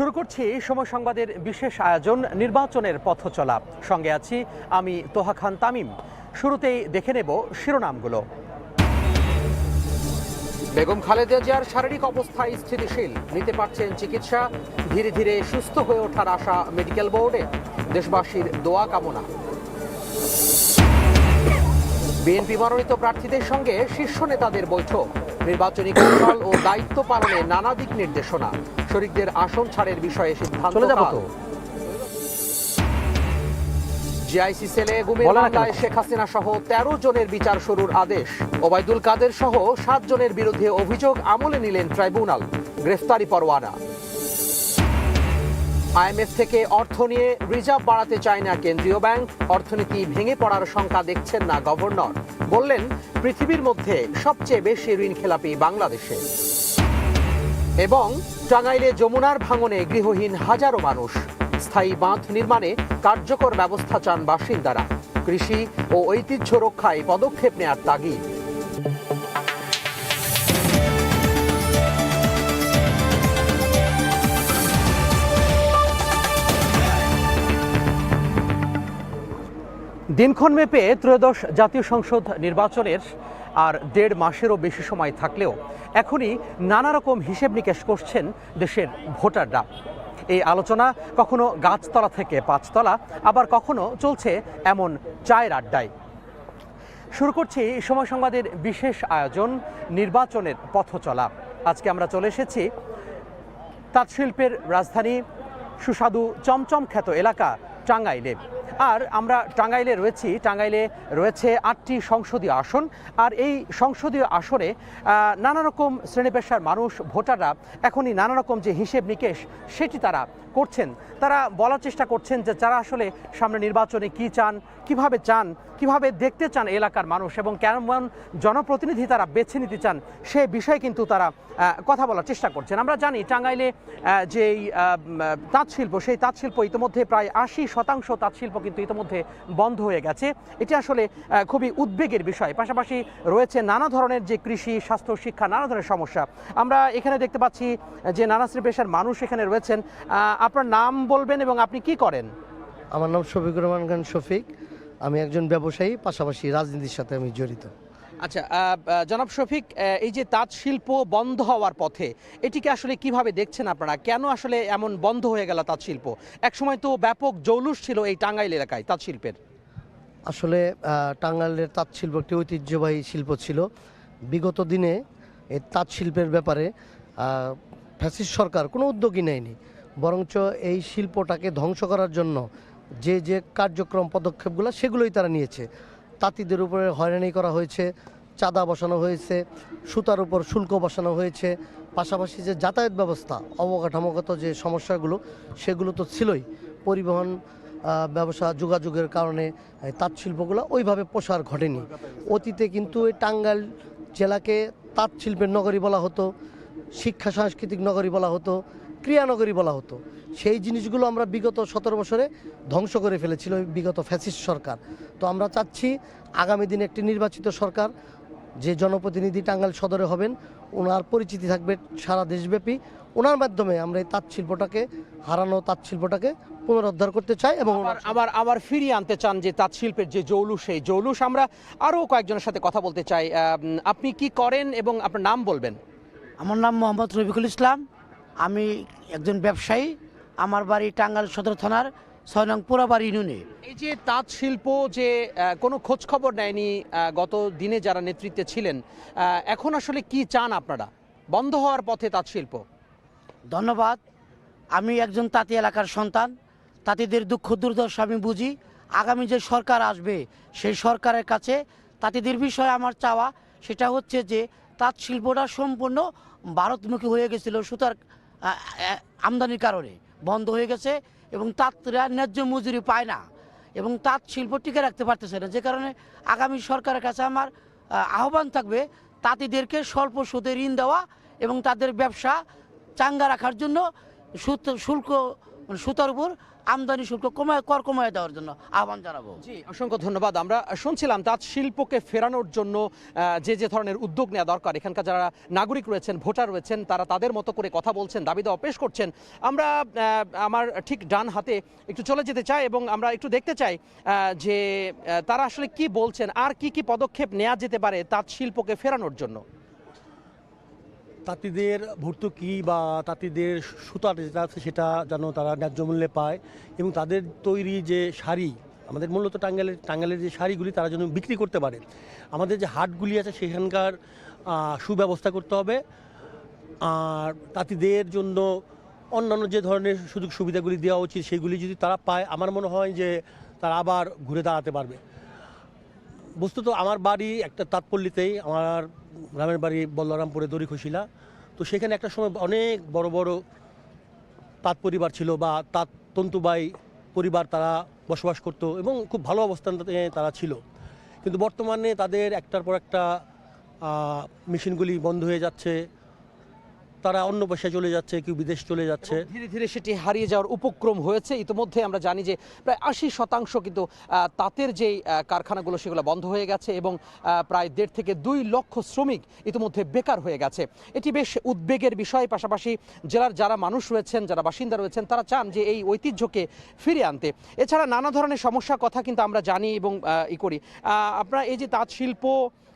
শুরু করছি সময় সংবাদের বিশেষ আয়োজন নির্বাচনের পথ চলা। সঙ্গে আছি আমি তোহা খান তামিম। শুরুতেই দেখে নেব শিরোনামগুলো। বেগম খালেদা জিয়ার শারীরিক অবস্থা স্থিতিশীল, নিতে পারছেন চিকিৎসা, ধীরে ধীরে সুস্থ হয়ে ওঠার আশা মেডিকেল বোর্ডে, দেশবাসীর দোয়া কামনা। বিএনপি মনোনীত প্রার্থীদের সঙ্গে শীর্ষ নেতাদের বৈঠক, নির্বাচনী কৌশল ও দায়িত্ব পালনে নানা দিক নির্দেশনা, শরিকদের আসন ছাড়ের বিষয়ে সিদ্ধান্ত। জিআইসি সেলে গুমের মামলায় শেখ হাসিনা সহ 13 জনের বিচার শুরুর আদেশ, ওবায়দুল কাদের সহ 7 জনের বিরুদ্ধে অভিযোগ আমলে নিলেন ট্রাইব্যুনাল, গ্রেফতারি পরোয়ানা। আইএমএফ থেকে অর্থ নিয়ে রিজার্ভ বাড়াতে চায় না কেন্দ্রীয় ব্যাংক, অর্থনীতি ভেঙে পড়ার শঙ্কা দেখছেন না গভর্নর, বললেন পৃথিবীর মধ্যে সবচেয়ে বেশি ঋণ খেলাপি বাংলাদেশে। এবং টাঙ্গাইলে যমুনার ভাঙনে গৃহহীন হাজারো মানুষ, স্থায়ী বাঁধ নির্মাণে কার্যকর ব্যবস্থা চান বাসিন্দারা, কৃষি ও ঐতিহ্য রক্ষায় পদক্ষেপ নেয়ার তাগিদ। দিনক্ষণ মেপে ত্রয়োদশ জাতীয় সংসদ নির্বাচনের আর 1.5 মাসেরও বেশি সময় থাকলেও এখনই নানা রকম হিসেব নিকেশ করছেন দেশের ভোটাররা। এই আলোচনা কখনো গাছতলা থেকে পাঁচতলা, আবার কখনো চলছে এমন চায়ের আড্ডায়। শুরু করছি সময় সংবাদের বিশেষ আয়োজন নির্বাচনের পথ চলা। আজকে আমরা চলে এসেছি তাঁতশিল্পের রাজধানী, সুস্বাদু চমচম খ্যাত এলাকা টাঙ্গাইলে। আর আমরা টাঙ্গাইলে রয়েছে 8টি সংসদীয় আসন। আর এই সংসদীয় আসনে নানা রকম শ্রেণী পেশার মানুষ, ভোটাররা এখনই নানা রকম যে হিসেব নিকেশ সেটি তারা করছেন। তারা বলার চেষ্টা করছেন যে যারা আসলে সামনে নির্বাচনে কি চান, কিভাবে দেখতে চান এলাকার মানুষ, এবং কেমন জনপ্রতিনিধি তারা বেছে নিতে চান সে বিষয়ে কিন্তু তারা কথা বলার চেষ্টা করছেন। আমরা জানি টাঙ্গাইলে যেই তাঁতশিল্প, সেই তাঁতশিল্প ইতিমধ্যে প্রায় 80% তাঁতশিল্প কিন্তু ইতিমধ্যে বন্ধ হয়ে গেছে। এটি আসলে খুবই উদ্বেগের বিষয়। পাশাপাশি রয়েছে নানা ধরনের যে কৃষি, স্বাস্থ্য, শিক্ষা, নানা ধরনের সমস্যা। আমরা এখানে দেখতে পাচ্ছি যে নানা শ্রেণী পেশার মানুষ এখানে রয়েছেন। আপনার নাম বলবেন এবং আপনি কি করেন? আমার নাম শফিকুর রহমান খান শফিক। আমি একজন ব্যবসায়ী, পাশাপাশি রাজনীতির সাথে আমি জড়িত। আচ্ছা, জনাব শফিক, এই যে তাঁত শিল্প বন্ধ হওয়ার পথে, এটিকে আসলে কিভাবে দেখছেন আপনারা? কেন আসলে এমন বন্ধ হয়ে গেল তাঁত শিল্প? একসময় তো ব্যাপক জৌলুস ছিল এই টাঙ্গাইল এলাকায় তাঁত শিল্পের। আসলে টাঙ্গাইলের তাঁত শিল্প একটি ঐতিহ্যবাহী শিল্প ছিল। বিগত দিনে এই তাঁত শিল্পের ব্যাপারে ফ্যাসিস্ট সরকার কোনো উদ্যোগই নেয়নি, বরঞ্চ এই শিল্পটাকে ধ্বংস করার জন্য যে কার্যক্রম পদক্ষেপগুলো সেগুলোই তারা নিয়েছে। তাঁতিদের উপরে হয়রানি করা হয়েছে, চাঁদা বসানো হয়েছে, সুতার উপর শুল্ক বসানো হয়েছে, পাশাপাশি যে যাতায়াত ব্যবস্থা, অবকাঠামোগত যে সমস্যাগুলো সেগুলো তো ছিলই। পরিবহন ব্যবসা, যোগাযোগের কারণে তাঁত শিল্পগুলো ওইভাবে প্রসার ঘটেনি। অতীতে কিন্তু এই টাঙ্গাইল জেলাকে তাঁত শিল্পের নগরী বলা হতো, শিক্ষা সাংস্কৃতিক নগরী বলা হতো, ক্রিয়ানগরী বলা হতো। সেই জিনিসগুলো আমরা বিগত 17 বছরে ধ্বংস করে ফেলেছিল বিগত ফ্যাসিস্ট সরকার। তো আমরা চাচ্ছি আগামী দিনে একটি নির্বাচিত সরকার, যে জনপ্রতিনিধি টাঙ্গাইল সদরে হবেন, ওনার পরিচিতি থাকবে সারা দেশব্যাপী। ওনার মাধ্যমে আমরা এই তাঁত শিল্পটাকে, হারানো তাঁত শিল্পটাকে পুনরুদ্ধার করতে চাই এবং আবার ফিরিয়ে আনতে চান যে তাঁত শিল্পের যে জৌলুস, সেই জৌলুস। আমরা আরও কয়েকজনের সাথে কথা বলতে চাই। আপনি কি করেন এবং আপনার নাম বলবেন? আমার নাম মোহাম্মদ রফিকুল ইসলাম। আমি একজন ব্যবসায়ী। আমার বাড়ি টাঙ্গাইল সদর থানার 6 নং পোড়াবাড়ি ইউনিয়নে। এই যে তাঁত শিল্প যে কোনো খোঁজ খবর নেয়নি গত দিনে যারা নেতৃত্বে ছিলেন, এখন আসলে কি চান আপনারা? বন্ধ হওয়ার পথে তাঁত শিল্প। ধন্যবাদ। আমি একজন তাঁতি এলাকার সন্তান। তাঁতিদের দুঃখ দুর্দশা আমি বুঝি। আগামী যে সরকার আসবে সেই সরকারের কাছে তাঁতিদের বিষয়ে আমার চাওয়া সেটা হচ্ছে যে তাঁত শিল্পটা সম্পূর্ণ ভারতমুখী হয়ে গেছিল, সুতার আমদানির কারণে বন্ধ হয়ে গেছে এবং তাঁতরা ন্যায্য মজুরি পায় না এবং তাঁত শিল্প টিকে রাখতে পারতেছে না। যে কারণে আগামী সরকারের কাছে আমার আহ্বান থাকবে তাঁতিদেরকে স্বল্প সুদে ঋণ দেওয়া এবং তাদের ব্যবসা চাঙ্গা রাখার জন্য শুল্ক সুতার উপর আমদানি শুল্ক কর কমায় দেওয়ার জন্য আহ্বান জানাবো। জি, অসংখ্য ধন্যবাদ। আমরা শুনছিলাম তাঁত শিল্পকে ফেরানোর জন্য যে ধরনের উদ্যোগ নেওয়া দরকার, এখানকার যারা নাগরিক রয়েছেন, ভোটার রয়েছেন, তারা তাদের মতো করে কথা বলছেন, দাবি দাওয়া পেশ করছেন। আমরা আমার ঠিক ডান হাতে একটু চলে যেতে চাই এবং আমরা একটু দেখতে চাই যে তারা আসলে কি বলছেন, আর কি কি পদক্ষেপ নেওয়া যেতে পারে তাঁত শিল্পকে ফেরানোর জন্য। তাঁতিদের ভর্তুকি বা তাঁতিদের সুতা যেটা আছে সেটা যেন তারা ন্যায্য মূল্যে পায়, এবং তাদের তৈরি যে শাড়ি, আমাদের মূলত টাঙ্গাইলের যে শাড়িগুলি তারা যেন বিক্রি করতে পারে। আমাদের যে হাটগুলি আছে সেখানকার সুব্যবস্থা করতে হবে। আর তাঁতিদের জন্য অন্যান্য যে ধরনের সুযোগ সুবিধাগুলি দেওয়া উচিত সেগুলি যদি তারা পায়, আমার মনে হয় যে তারা আবার ঘুরে দাঁড়াতে পারবে। বস্তুত আমার বাড়ি একটা তাঁতপল্লীতেই, আমার গ্রামের বাড়ি বল্লারামপুরে দড়িখুশিলা। তো সেখানে একটা সময় অনেক বড় বড় তাঁত পরিবার ছিল বা তাঁত তন্তুবাই পরিবার, তারা বসবাস করত এবং খুব ভালো অবস্থানে তারা ছিল। কিন্তু বর্তমানে তাদের একটার পর একটা মেশিনগুলি বন্ধ হয়ে যাচ্ছে, তারা অন্য পেশায় চলে যাচ্ছে, কেউ বিদেশ চলে যাচ্ছে। ধীরে ধীরে সেটি হারিয়ে যাওয়ার উপক্রম হয়েছে। ইতিমধ্যে আমরা জানি যে প্রায় 80% কিন্তু তাঁতের যেই কারখানাগুলো সেগুলো বন্ধ হয়ে গেছে এবং প্রায় 1.5 থেকে 2 লক্ষ শ্রমিক ইতিমধ্যে বেকার হয়ে গেছে। এটি বেশ উদ্বেগের বিষয়। পাশাপাশি জেলার যারা মানুষ রয়েছেন, যারা বাসিন্দা রয়েছেন, তারা চান যে এই ঐতিহ্যকে ফিরিয়ে আনতে। এছাড়া নানা ধরনের সমস্যার কথা কিন্তু আমরা জানি এবং করি। আপনারা এই যে তাঁত শিল্প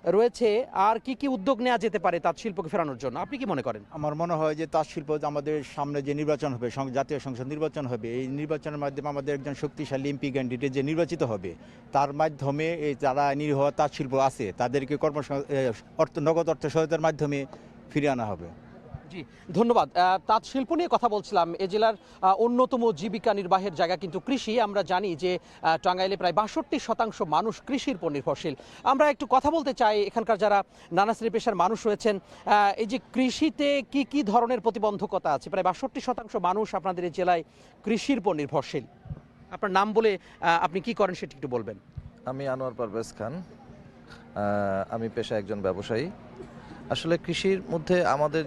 রয়েছে, আর কি কি উদ্যোগ নেওয়া যেতে পারে তাঁত শিল্পকে ফেরানোর জন্য, আপনি কি মনে করেন? আমার মনে হয় যে তাঁত শিল্প আমাদের সামনে যে নির্বাচন হবে, জাতীয় সংসদ নির্বাচন হবে, এই নির্বাচনের মাধ্যমে আমাদের একজন শক্তিশালী এমপি ক্যান্ডিডেট যে নির্বাচিত হবে, তার মাধ্যমে এই যারা নিরীহ তাঁত শিল্প আছে তাদেরকে নগদ অর্থ সহায়তার মাধ্যমে ফিরিয়ে আনা হবে। জি, ধন্যবাদ। তাঁত শিল্প নিয়ে কথা বলছিলাম। এ জেলার অন্যতম জীবিকা নির্বাহের জায়গা কিন্তু কৃষি। আমরা জানি যে টাঙ্গাইলে প্রায় 62% মানুষ কৃষির উপর নির্ভরশীল। আমরা একটু কথা বলতে চাই এখানকার যারা নানা শ্রেণী পেশার মানুষ রয়েছেন, এই যে কৃষিতে কি কি ধরনের প্রতিবন্ধকতা আছে। প্রায় 62% মানুষ আপনাদের এই জেলায় কৃষির উপর নির্ভরশীল। আপনার নাম বলে আপনি কি করেন সেটি একটু বলবেন। আমি আনোয়ার পারভেজ খান, আমি পেশায় একজন ব্যবসায়ী। আসলে কৃষির মধ্যে আমাদের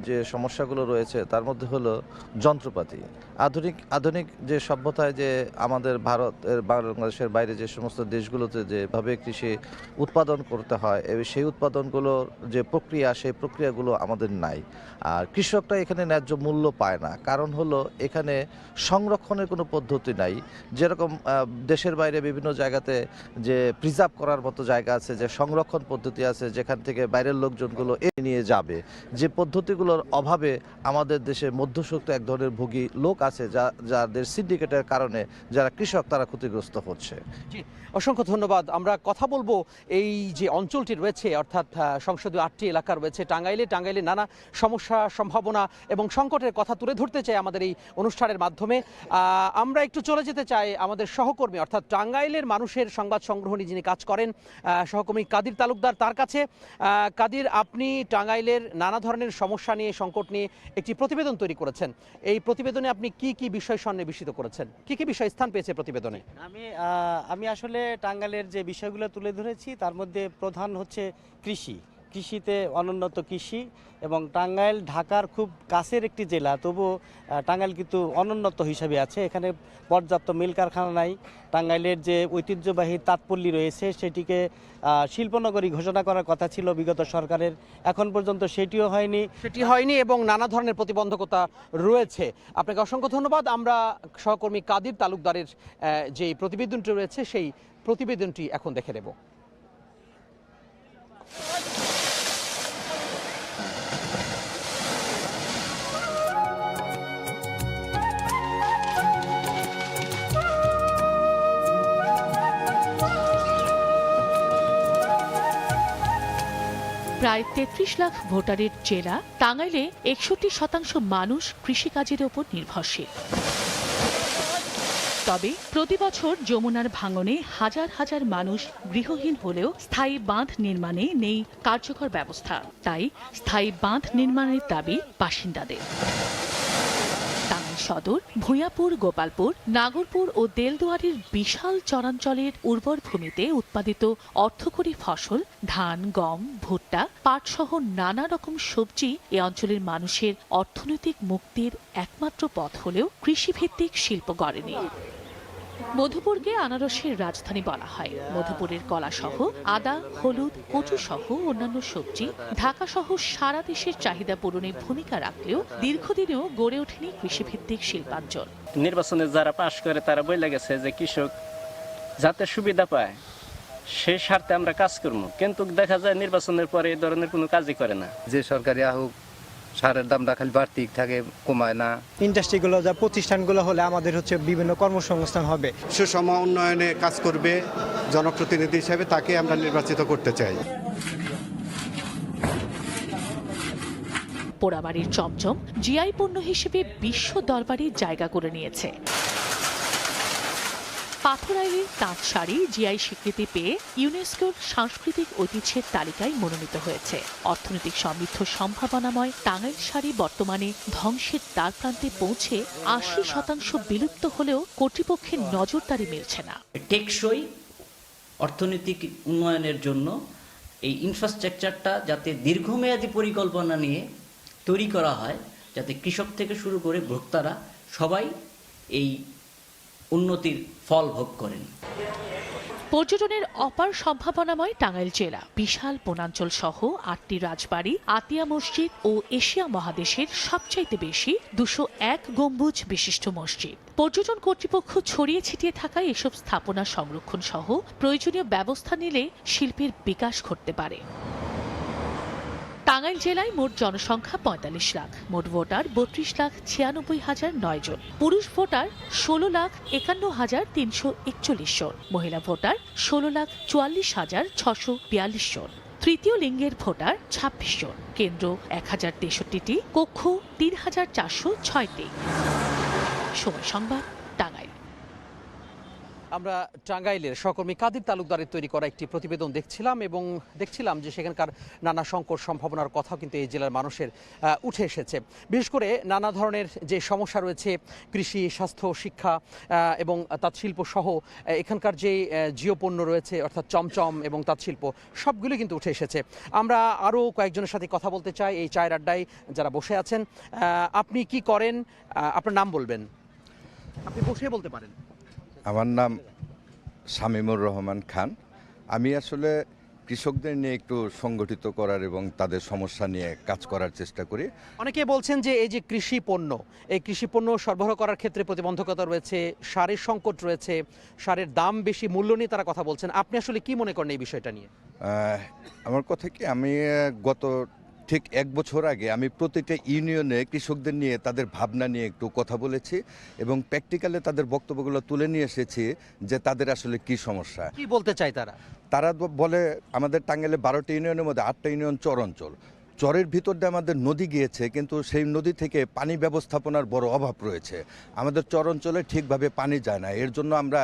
যে সমস্যাগুলো রয়েছে তার মধ্যে হলো যন্ত্রপাতি। আধুনিক যে সভ্যতায় যে আমাদের বাংলাদেশের বাইরে যে সমস্ত দেশগুলোতে যেভাবে কৃষি উৎপাদন করতে হয়, সেই উৎপাদনগুলোর যে প্রক্রিয়া, সেই প্রক্রিয়াগুলো আমাদের নাই। আর কৃষকরা এখানে ন্যায্য মূল্য পায় না। কারণ হলো এখানে সংরক্ষণের কোনো পদ্ধতি নাই। যেরকম দেশের বাইরে বিভিন্ন জায়গাতে যে প্রিজার্ভ করার মতো জায়গা আছে, যে সংরক্ষণ পদ্ধতি আছে, যেখান থেকে বাইরের লোকজনগুলো নিয়ে যাবে, যে পদ্ধতিগুলোর অভাবে আমাদের দেশে মধ্যস্বত্ব এক ধরনের ভোগী লোক আছে, যাদের সিন্ডিকেটের কারণে যারা কৃষক তারা ক্ষতিগ্রস্ত হচ্ছে। জি, অসংখ্য ধন্যবাদ। আমরা কথা বলবো এই যে অঞ্চলটি রয়েছে, অর্থাৎ সংসদীয় 8টি এলাকা রয়েছে টাঙ্গাইলে নানা সমস্যা, সম্ভাবনা এবং সংকটের কথা তুলে ধরতে চাই আমাদের এই অনুষ্ঠানের মাধ্যমে। আমরা একটু চলে যেতে চাই আমাদের সহকর্মী, অর্থাৎ টাঙ্গাইলের মানুষের সংবাদ সংগ্রহ নিয়ে যিনি কাজ করেন, সহকর্মী কাদির তালুকদার, তার কাছে। কাদির, আপনি টাঙ্গাইলের নানা ধরনের সমস্যা নিয়ে, সংকট নিয়ে একটি প্রতিবেদন তৈরি করেছেন। এই প্রতিবেদনে আপনি কি কি বিষয় সন্নিবেশিত করেছেন, কি কি বিষয় স্থান পেয়েছে প্রতিবেদনে? আমি আসলে টাঙ্গাইলের যে বিষয়গুলো তুলে ধরেছি তার মধ্যে প্রধান হচ্ছে কৃষিতে অনুন্নত কৃষি, এবং টাঙ্গাইল ঢাকার খুব কাছের একটি জেলা, তবুও টাঙ্গাইল কিন্তু অনুন্নত হিসাবে আছে। এখানে পর্যাপ্ত মিল কারখানা নাই। টাঙ্গাইলের যে ঐতিহ্যবাহী তাঁতপল্লী রয়েছে সেটিকে শিল্পনগরী ঘোষণা করার কথা ছিল বিগত সরকারের, এখন পর্যন্ত সেটিও হয়নি এবং নানা ধরনের প্রতিবন্ধকতা রয়েছে। আপনাকে অসংখ্য ধন্যবাদ। আমরা সহকর্মী কাদির তালুকদারের যে প্রতিবেদনটি রয়েছে সেই প্রতিবেদনটি এখন দেখে নেব। প্রায় 33 লাখ ভোটারের জেলা টাঙ্গাইলে 61% মানুষ কৃষিকাজের ওপর নির্ভরশীল। তবে প্রতি বছর যমুনার ভাঙনে হাজার হাজার মানুষ গৃহহীন হলেও স্থায়ী বাঁধ নির্মাণে নেই কার্যকর ব্যবস্থা। তাই স্থায়ী বাঁধ নির্মাণের দাবি বাসিন্দাদের। টাঙ্গাইল সদর, ভূঁইয়াপুর, গোপালপুর, নাগরপুর ও দেলদুয়ারির বিশাল চরাঞ্চলের উর্বর ভূমিতে উৎপাদিত অর্থকরী ফসল ধান, গম, ভুট্টা, পাট সহ নানা রকম সবজি এ অঞ্চলের মানুষের অর্থনৈতিক মুক্তির একমাত্র পথ হলেও কৃষিভিত্তিক শিল্প গড়েনি। মধুপুরকে আনারসের রাজধানী বলা হয়। মধুপুরের কলাসহ আদা, হলুদ, কচু সহ অন্যান্য সবজি ঢাকা সহ সারা দেশের চাহিদা পূরণে ভূমিকা রাখলেও দীর্ঘদিনেও গড়ে ওঠেনি কৃষিভিত্তিক শিল্পাঞ্চল। নির্বাচনে যারা পাশ করে তারা বলে গেছে যে কৃষক যাতে সুবিধা পায় সেই স্বার্থে আমরা কাজ করবো, কিন্তু দেখা যায় নির্বাচনের পরে এই ধরনের কোনো কাজই করে না। যে সরকারি আহুক সারের দামটা খালি বাড়তি থাকে, কমায় না। ইন্ডাস্ট্রিগুলো যা প্রতিষ্ঠানগুলো হলে আমাদের বিভিন্ন কর্মসংস্থান হবে। সুষম উন্নয়নে কাজ করবে জনপ্রতিনিধি হিসেবে তাকে আমরা নির্বাচিত করতে চাই। পোড়াবাড়ির চমচম জিআই পণ্য হিসেবে বিশ্ব দরবারে জায়গা করে নিয়েছে। পাথরাইলের তাঁত শাড়ি জিআই স্বীকৃতি পেয়ে ইউনেস্কোর সাংস্কৃতিক ঐতিহ্যের তালিকায় মনোনীত হয়েছে। অর্থনৈতিক সমৃদ্ধ সম্ভাবনাময় টাঙ্গাইল শাড়ি বর্তমানে ধ্বংসের দ্বারপ্রান্তে পৌঁছে ৮০% বিলুপ্ত হলেও কর্তৃপক্ষের নজরদারি মিলছে না। টেকসই অর্থনৈতিক উন্নয়নের জন্য এই ইনফ্রাস্ট্রাকচারটা যাতে দীর্ঘমেয়াদী পরিকল্পনা নিয়ে তৈরি করা হয়, যাতে কৃষক থেকে শুরু করে ভোক্তারা সবাই এই উন্নতির ফল ভোগ করেন। পর্যটনের অপার সম্ভাবনাময় টাঙ্গাইল জেলা বিশাল বনাঞ্চল সহ ৮টি রাজবাড়ি, আতিয়া মসজিদ ও এশিয়া মহাদেশের সবচাইতে বেশি ২০১ গম্বুজ বিশিষ্ট মসজিদ। পর্যটন কর্তৃপক্ষ ছড়িয়ে ছিটিয়ে থাকা এসব স্থাপনা সংরক্ষণ সহ প্রয়োজনীয় ব্যবস্থা নিলে শিল্পের বিকাশ ঘটতে পারে। টাঙ্গাইল জেলায় মোট জনসংখ্যা ৪৫ লাখ, মোট ভোটার ৩২,৯৬,০৯ জন, পুরুষ ভোটার ১৬,৫১,৩৪১ জন, মহিলা ভোটার ১৬,৪৪,৬৪২ জন, তৃতীয় লিঙ্গের ভোটার ২৬ জন, কেন্দ্র ১,০৬৩টি, কক্ষ ৩,৪০৬টি। সময় সংবাদ, টাঙ্গাইল। আমরা টাঙ্গাইলের সহকর্মী কাদির তালুকদারের তৈরি করা একটি প্রতিবেদন দেখছিলাম যে সেখানকার নানা সংকট সম্ভাবনার কথাও কিন্তু এই জেলার মানুষের উঠে এসেছে। বিশেষ করে নানা ধরনের যে সমস্যা রয়েছে কৃষি, স্বাস্থ্য, শিক্ষা এবং তাঁতশিল্প সহ এখানকার যে জিওপণ্য রয়েছে অর্থাৎ চমচম এবং তাঁতশিল্প সবগুলি কিন্তু উঠে এসেছে। আমরা আরও কয়েকজনের সাথে কথা বলতে চাই এই চায়ের আড্ডায় যারা বসে আছেন। আপনি কি করেন? আপনার নাম বলবেন, আপনি বসে বলতে পারেন। আমার নাম শামীমুর রহমান খান। আমি আসলে কৃষকদের নিয়ে একটু সংগঠিত করার এবং তাদের সমস্যা নিয়ে কাজ করার চেষ্টা করি। অনেকে বলছেন যে এই যে কৃষি পণ্য সরবরাহ করার ক্ষেত্রে প্রতিবন্ধকতা রয়েছে, সারের সংকট রয়েছে, সারের দাম বেশি, মূল্য নিয়ে তারা কথা বলছেন। আপনি আসলে কি মনে করেন এই বিষয়টা নিয়ে? আমার কথা কি, আমি গত ঠিক ১ বছর আগে আমি প্রতিটা ইউনিয়নে কৃষকদের নিয়ে তাদের ভাবনা নিয়ে একটু কথা বলেছি এবং প্র্যাকটিক্যালে তাদের বক্তব্যগুলো তুলে নিয়ে এসেছি যে তাদের আসলে কি সমস্যা, কি বলতে চায় তারা বলে আমাদের টাঙ্গাইলে 12টি ইউনিয়নের মধ্যে 8টা ইউনিয়ন চর অঞ্চল। চরের ভিতর দিয়ে আমাদের নদী গিয়েছে, কিন্তু সেই নদী থেকে পানি ব্যবস্থাপনার বড় অভাব রয়েছে। আমাদের চর অঞ্চলে ঠিকভাবে পানি যায় না, এর জন্য আমরা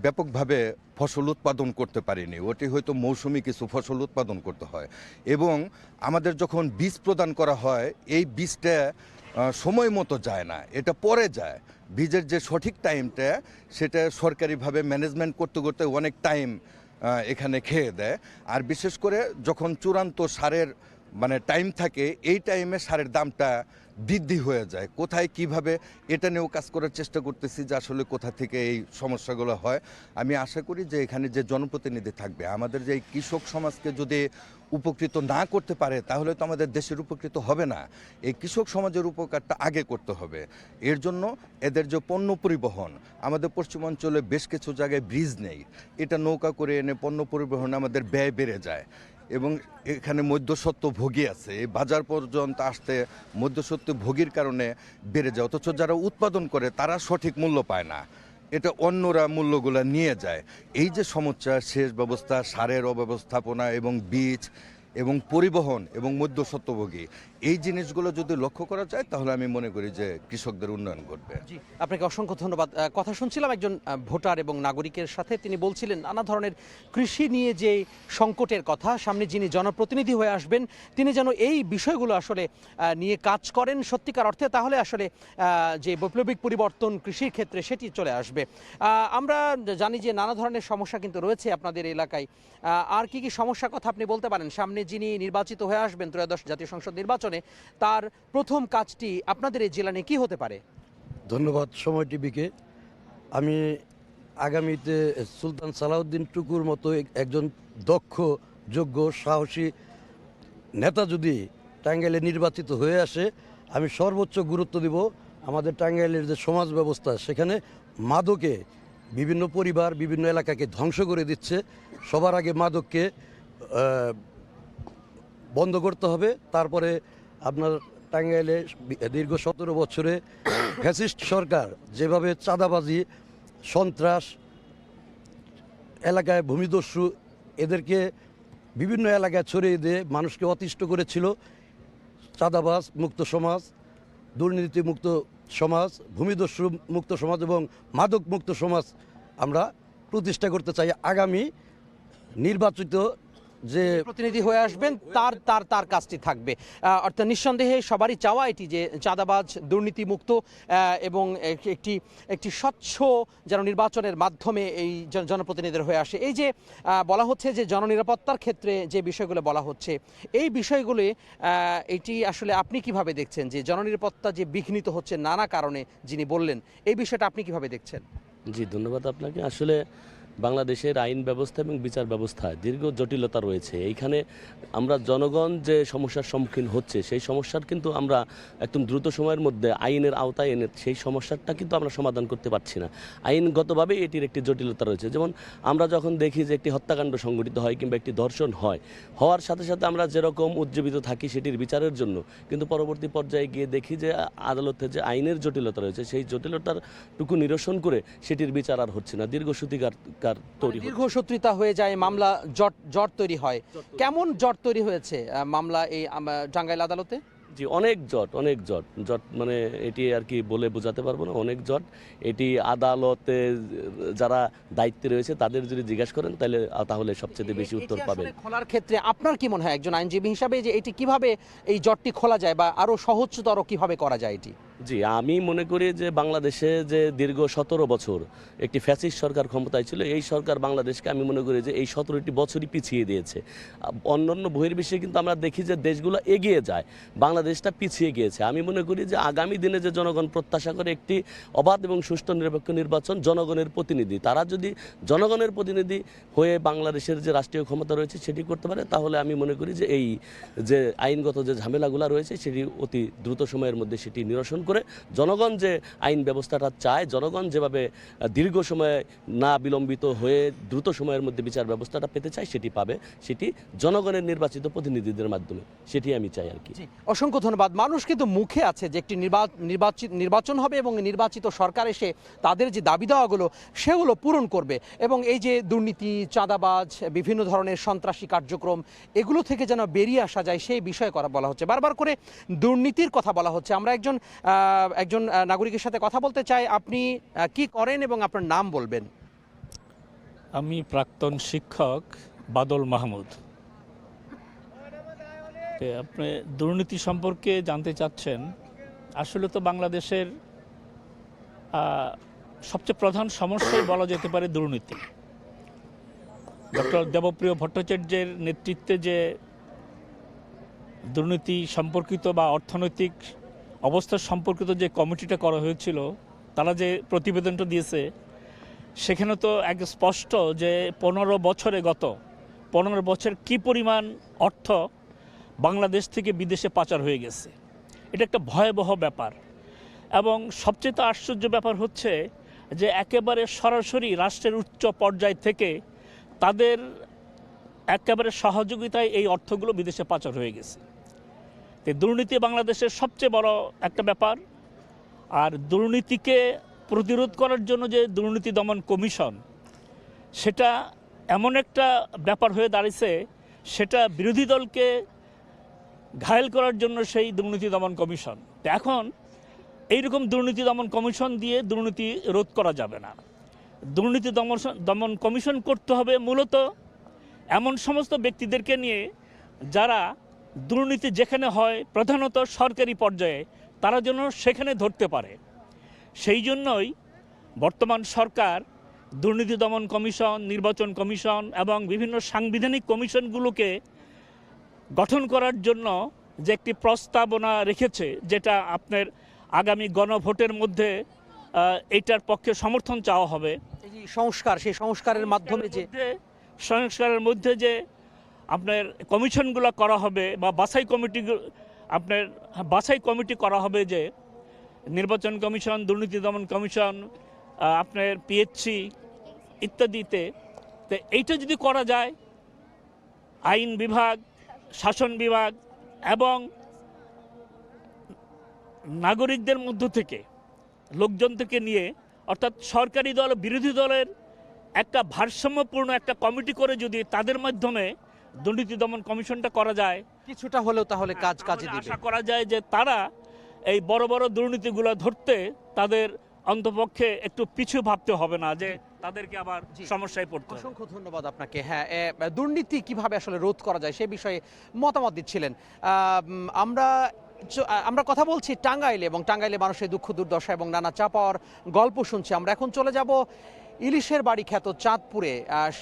ব্যাপকভাবে ফসল উৎপাদন করতে পারিনি। ওটি হয়তো মৌসুমি কিছু ফসল উৎপাদন করতে হয় এবং আমাদের যখন বীজ প্রদান করা হয় এই বীজটা সময় মতো যায় না, এটা পরে যায়। বীজের যে সঠিক টাইমটা সেটা সরকারিভাবে ম্যানেজমেন্ট করতে করতে অনেক টাইম এখানে খেয়ে দেয়। আর বিশেষ করে যখন চূড়ান্ত সারের টাইম থাকে, এই টাইমে সারের দামটা বৃদ্ধি হয়ে যায়। কোথায় কিভাবে এটা নিয়েও কাজ করার চেষ্টা করতেছি যে আসলে কোথা থেকে এই সমস্যাগুলো হয়। আমি আশা করি যে এখানে যে জনপ্রতিনিধি থাকবে, আমাদের যে কৃষক সমাজকে যদি উপকৃত না করতে পারে তাহলে তো আমাদের দেশের উপকৃত হবে না। এই কৃষক সমাজের উপকারটা আগে করতে হবে। এর জন্য এদের যে পণ্য পরিবহন, আমাদের পশ্চিমাঞ্চলে বেশ কিছু জায়গায় ব্রিজ নেই, এটা নৌকা করে এনে পণ্য পরিবহনে আমাদের ব্যয় বেড়ে যায় এবং এখানে মধ্যস্বত্ব ভোগী আছে। এই বাজার পর্যন্ত আসতে মধ্যস্বত্ব ভোগীর কারণে বেড়ে যায়, অথচ যারা উৎপাদন করে তারা সঠিক মূল্য পায় না, এটা অন্যরা মূল্যগুলো নিয়ে যায়। এই যে সমস্যা, সেচ ব্যবস্থা, সারের অব্যবস্থাপনা এবং বীজ, এবং পরিবহন এবং মধ্যস্বত্বভোগী এই জিনিসগুলো যদি লক্ষ্য করা যায় তাহলে আমি মনে করি যে কৃষকদের উন্নয়ন ঘটবে। জি, আপনাকে অসংখ্য ধন্যবাদ। কথা শুনছিলাম একজন ভোটার এবং নাগরিকের সাথে, তিনি বলছিলেন নানা ধরনের কৃষি নিয়ে যে সংকটের কথা, সামনে যিনি জনপ্রতিনিধি হয়ে আসবেন তিনি যেন এই বিষয়গুলো আসলে নিয়ে কাজ করেন সত্যিকার অর্থে, তাহলে আসলে যে বৈপ্লবিক পরিবর্তন কৃষির ক্ষেত্রে সেটি চলে আসবে। আমরা জানি যে নানা ধরনের সমস্যা কিন্তু রয়েছে আপনাদের এলাকায়। আর কি কি সমস্যার কথা আপনি বলতে পারেন? সামনে যিনি নির্বাচিত হয়ে আসবেন ত্রয়োদশ জাতীয় সংসদ নির্বাচনে, তার প্রথম কাজটি আপনাদের এই জেলা নিয়ে কী হতে পারে? ধন্যবাদ সময় টিভিকে। আমি আগামীতে সুলতান সালাউদ্দিন টুকুর মতো একজন দক্ষ, যোগ্য, সাহসী নেতা যদি টাঙ্গাইলে নির্বাচিত হয়ে আসে, আমি সর্বোচ্চ গুরুত্ব দিব আমাদের টাঙ্গাইলের যে সমাজ ব্যবস্থা, সেখানে মাদকে বিভিন্ন পরিবার বিভিন্ন এলাকাকে ধ্বংস করে দিচ্ছে। সবার আগে মাদককে বন্ধ করতে হবে। তারপরে আপনার টাঙ্গাইলে দীর্ঘ 17 বছরে ফ্যাসিস্ট সরকার যেভাবে চাঁদাবাজি, সন্ত্রাস, এলাকায় ভূমিদস্যু এদেরকে বিভিন্ন এলাকায় ছড়িয়ে দিয়ে মানুষকে অতিষ্ঠ করেছিল, চাঁদাবাজ মুক্ত সমাজ, দুর্নীতি মুক্ত সমাজ, ভূমিদস্যু মুক্ত সমাজ এবং মাদক মুক্ত সমাজ আমরা প্রতিষ্ঠা করতে চাই। আগামী নির্বাচিত যে প্রতিনিধি হয়ে আসবেন তার তার তার কাজটি থাকবে। অর্থাৎ নিঃসন্দেহে সবারই চাওয়া এটি যে চাঁদাবাজ, দুর্নীতিমুক্ত এবং একটি স্বচ্ছ যেন নির্বাচনের মাধ্যমে এই জনপ্রতিনিধিদের হয়ে আসে। এই যে বলা হচ্ছে যে জননিরাপত্তার ক্ষেত্রে যে বিষয়গুলো বলা হচ্ছে, এই বিষয়গুলি এটি আসলে আপনি কিভাবে দেখছেন যে জননিরাপত্তা যে বিঘ্নিত হচ্ছে নানা কারণে, যিনি বললেন, এই বিষয়টা আপনি কিভাবে দেখছেন? জি, ধন্যবাদ আপনাকে। আসলে বাংলাদেশের আইন ব্যবস্থা এবং বিচার ব্যবস্থায় দীর্ঘ জটিলতা রয়েছে। এইখানে আমরা জনগণ যে সমস্যার সম্মুখীন হচ্ছে, সেই সমস্যার কিন্তু আমরা একদম দ্রুত সময়ের মধ্যে আইনের আওতায় এনে সেই সমস্যাটা কিন্তু আমরা সমাধান করতে পারছি না। আইনগতভাবে এটির একটি জটিলতা রয়েছে। যেমন আমরা যখন দেখি যে একটি হত্যাকাণ্ড সংঘটিত হয় কিংবা একটি ধর্ষণ হওয়ার সাথে সাথে আমরা যেরকম উজ্জীবিত থাকি সেটির বিচারের জন্য, কিন্তু পরবর্তী পর্যায়ে গিয়ে দেখি যে আদালতে যে আইনের জটিলতা রয়েছে, সেই জটিলতার টুকু নিরসন করে সেটির বিচার আর হচ্ছে না। দীর্ঘসূত্রিতা হয়ে যায়, মামলা জট তৈরি হয়। কেমন জট তৈরি হয়েছে মামলা এই টাঙ্গাইল আদালতে? জি, অনেক জট মানে এটি আর কি বলে বোঝাতে পারবো না, অনেক জট। এটি আদালতে যারা দায়িত্বে রয়েছে তাদের যদি জিজ্ঞাসা করেন তাহলে সবচেয়ে বেশি উত্তর পাবেন। খোলার ক্ষেত্রে আপনার কি মনে হয় একজন আইনজীবী হিসাবে, যে এটি কিভাবে এই জটটি খোলা যায় বা আরো সহজতর কিভাবে করা যায় এটি? জি, আমি মনে করি যে বাংলাদেশে যে দীর্ঘ 17 বছর একটি ফ্যাসিস্ট সরকার ক্ষমতায় ছিল, এই সরকার বাংলাদেশকে আমি মনে করি যে এই 17টি বছরই পিছিয়ে দিয়েছে। অন্যান্য বহির্বিশ্বে কিন্তু আমরা দেখি যে দেশগুলো এগিয়ে যায়, বাংলাদেশটা পিছিয়ে গিয়েছে। আমি মনে করি যে আগামী দিনে যে জনগণ প্রত্যাশা করে একটি অবাধ এবং সুষ্ঠু নিরপেক্ষ নির্বাচন, জনগণের প্রতিনিধি, তারা যদি জনগণের প্রতিনিধি হয়ে বাংলাদেশের যে রাষ্ট্রীয় ক্ষমতা রয়েছে সেটি করতে পারে, তাহলে আমি মনে করি যে এই যে আইনগত যে ঝামেলাগুলো রয়েছে সেটি অতি দ্রুত সময়ের মধ্যে সেটি নিরসন করে জনগণ যে আইন ব্যবস্থাটা চায়, জনগণ যেভাবে দীর্ঘ সময় না বিলম্বিত হয়ে দ্রুত সময়ের মধ্যে বিচার ব্যবস্থাটা পেতে চায় সেটি পাবে, সেটি জনগণের নির্বাচিত প্রতিনিধিদের মাধ্যমে, সেটি আমি চাই আর কি। অসংখ্য ধন্যবাদ। মানুষ কিন্তু মুখে আছে যে একটি নির্বাচন হবে এবং নির্বাচিত সরকার এসে তাদের যে দাবি দেওয়াগুলো সেগুলো পূরণ করবে, এবং এই যে দুর্নীতি, চাঁদাবাজ, বিভিন্ন ধরনের সন্ত্রাসী কার্যক্রম, এগুলো থেকে যেন বেরিয়ে আসা যায় সেই বিষয়ে বলা হচ্ছে। বারবার করে দুর্নীতির কথা বলা হচ্ছে। আমরা একজন নাগরিকের সাথে কথা বলতে চাই। আপনি কি করেন এবং আপনার নাম বলবেন? আমি প্রাক্তন শিক্ষক বাদল মাহমুদ। আপনি দুর্নীতি সম্পর্কে জানতে চাচ্ছেন। আসলে তো বাংলাদেশের সবচেয়ে প্রধান সমস্যাই বলা যেতে পারে দুর্নীতি। ডক্টর দেবপ্রিয় ভট্টাচার্যের নেতৃত্বে যে দুর্নীতি সম্পর্কিত বা অর্থনৈতিক অবস্থা সম্পর্কিত যে কমিটিটা করা হয়েছিল, তারা যে প্রতিবেদনটা দিয়েছে সেখানে তো এক স্পষ্ট যে 15 বছর কি পরিমাণ অর্থ বাংলাদেশ থেকে বিদেশে পাচার হয়ে গেছে। এটা একটা ভয়াবহ ব্যাপার। এবং সবচেয়ে আশ্চর্য ব্যাপার হচ্ছে যে একেবারে সরাসরি রাষ্ট্রের উচ্চ পর্যায় থেকে তাদের একেবারে সহযোগিতায় এই অর্থগুলো বিদেশে পাচার হয়ে গেছে। দুর্নীতি বাংলাদেশের সবচেয়ে বড় একটা ব্যাপার। আর দুর্নীতিকে প্রতিরোধ করার জন্য যে দুর্নীতি দমন কমিশন, সেটা এমন একটা ব্যাপার হয়ে দাঁড়িয়েছে সেটা বিরোধী দলকে ঘায়েল করার জন্য সেই দুর্নীতি দমন কমিশন। তো এখন এইরকম দুর্নীতি দমন কমিশন দিয়ে দুর্নীতি রোধ করা যাবে না। দুর্নীতি দমন কমিশন করতে হবে মূলত এমন সমস্ত ব্যক্তিদেরকে নিয়ে যারা দুর্নীতি যেখানে হয় প্রধানত সরকারি পর্যায়ে, তারা যেন সেখানে ধরতে পারে। সেই জন্যই বর্তমান সরকার দুর্নীতি দমন কমিশন, নির্বাচন কমিশন এবং বিভিন্ন সাংবিধানিক কমিশনগুলোকে গঠন করার জন্য যে একটি প্রস্তাবনা রেখেছে, যেটা আপনার আগামী গণভোটের মধ্যে এটার পক্ষে সমর্থন চাওয়া হবে। এই যে সংস্কার, সেই সংস্কারের মাধ্যমে যে সংস্কারের মধ্যে যে আপনার কমিশনগুলো করা হবে বা বাছাই কমিটি করা হবে, যে নির্বাচন কমিশন, দুর্নীতি দমন কমিশন, আপনার পিএইচসি ইত্যাদিতে। তো এইটা যদি করা যায়, আইন বিভাগ, শাসন বিভাগ এবং নাগরিকদের মধ্য থেকে লোকজন থেকে নিয়ে, অর্থাৎ সরকারি দল বিরোধী দলের একটা ভারসাম্যপূর্ণ একটা কমিটি করে যদি তাদের মাধ্যমে দুর্নীতি দমন কমিশনটা করা যায়, কিছুটা হলেও তাহলে কাজে দিবে। আশা করা যায় যে তারা এই বড় বড় দুর্নীতিগুলো ধরতে তাদের অন্তপক্ষে একটু পিছু ভাবতে হবে না, যে তাদেরকে আবার সমস্যায় পড়তে হবে। অসংখ্য ধন্যবাদ আপনাকে। হ্যাঁ, দুর্নীতি কিভাবে আসলে রোধ করা যায় সে বিষয়ে মতামত দিচ্ছিলেন। আমরা কথা বলছি টাঙ্গাইলে, এবং টাঙ্গাইলে মানুষের দুঃখ দুর্দশা এবং নানা চাপার গল্প শুনছি। আমরা এখন চলে যাব ইলিশের বাড়ি খ্যাত চাঁদপুরে।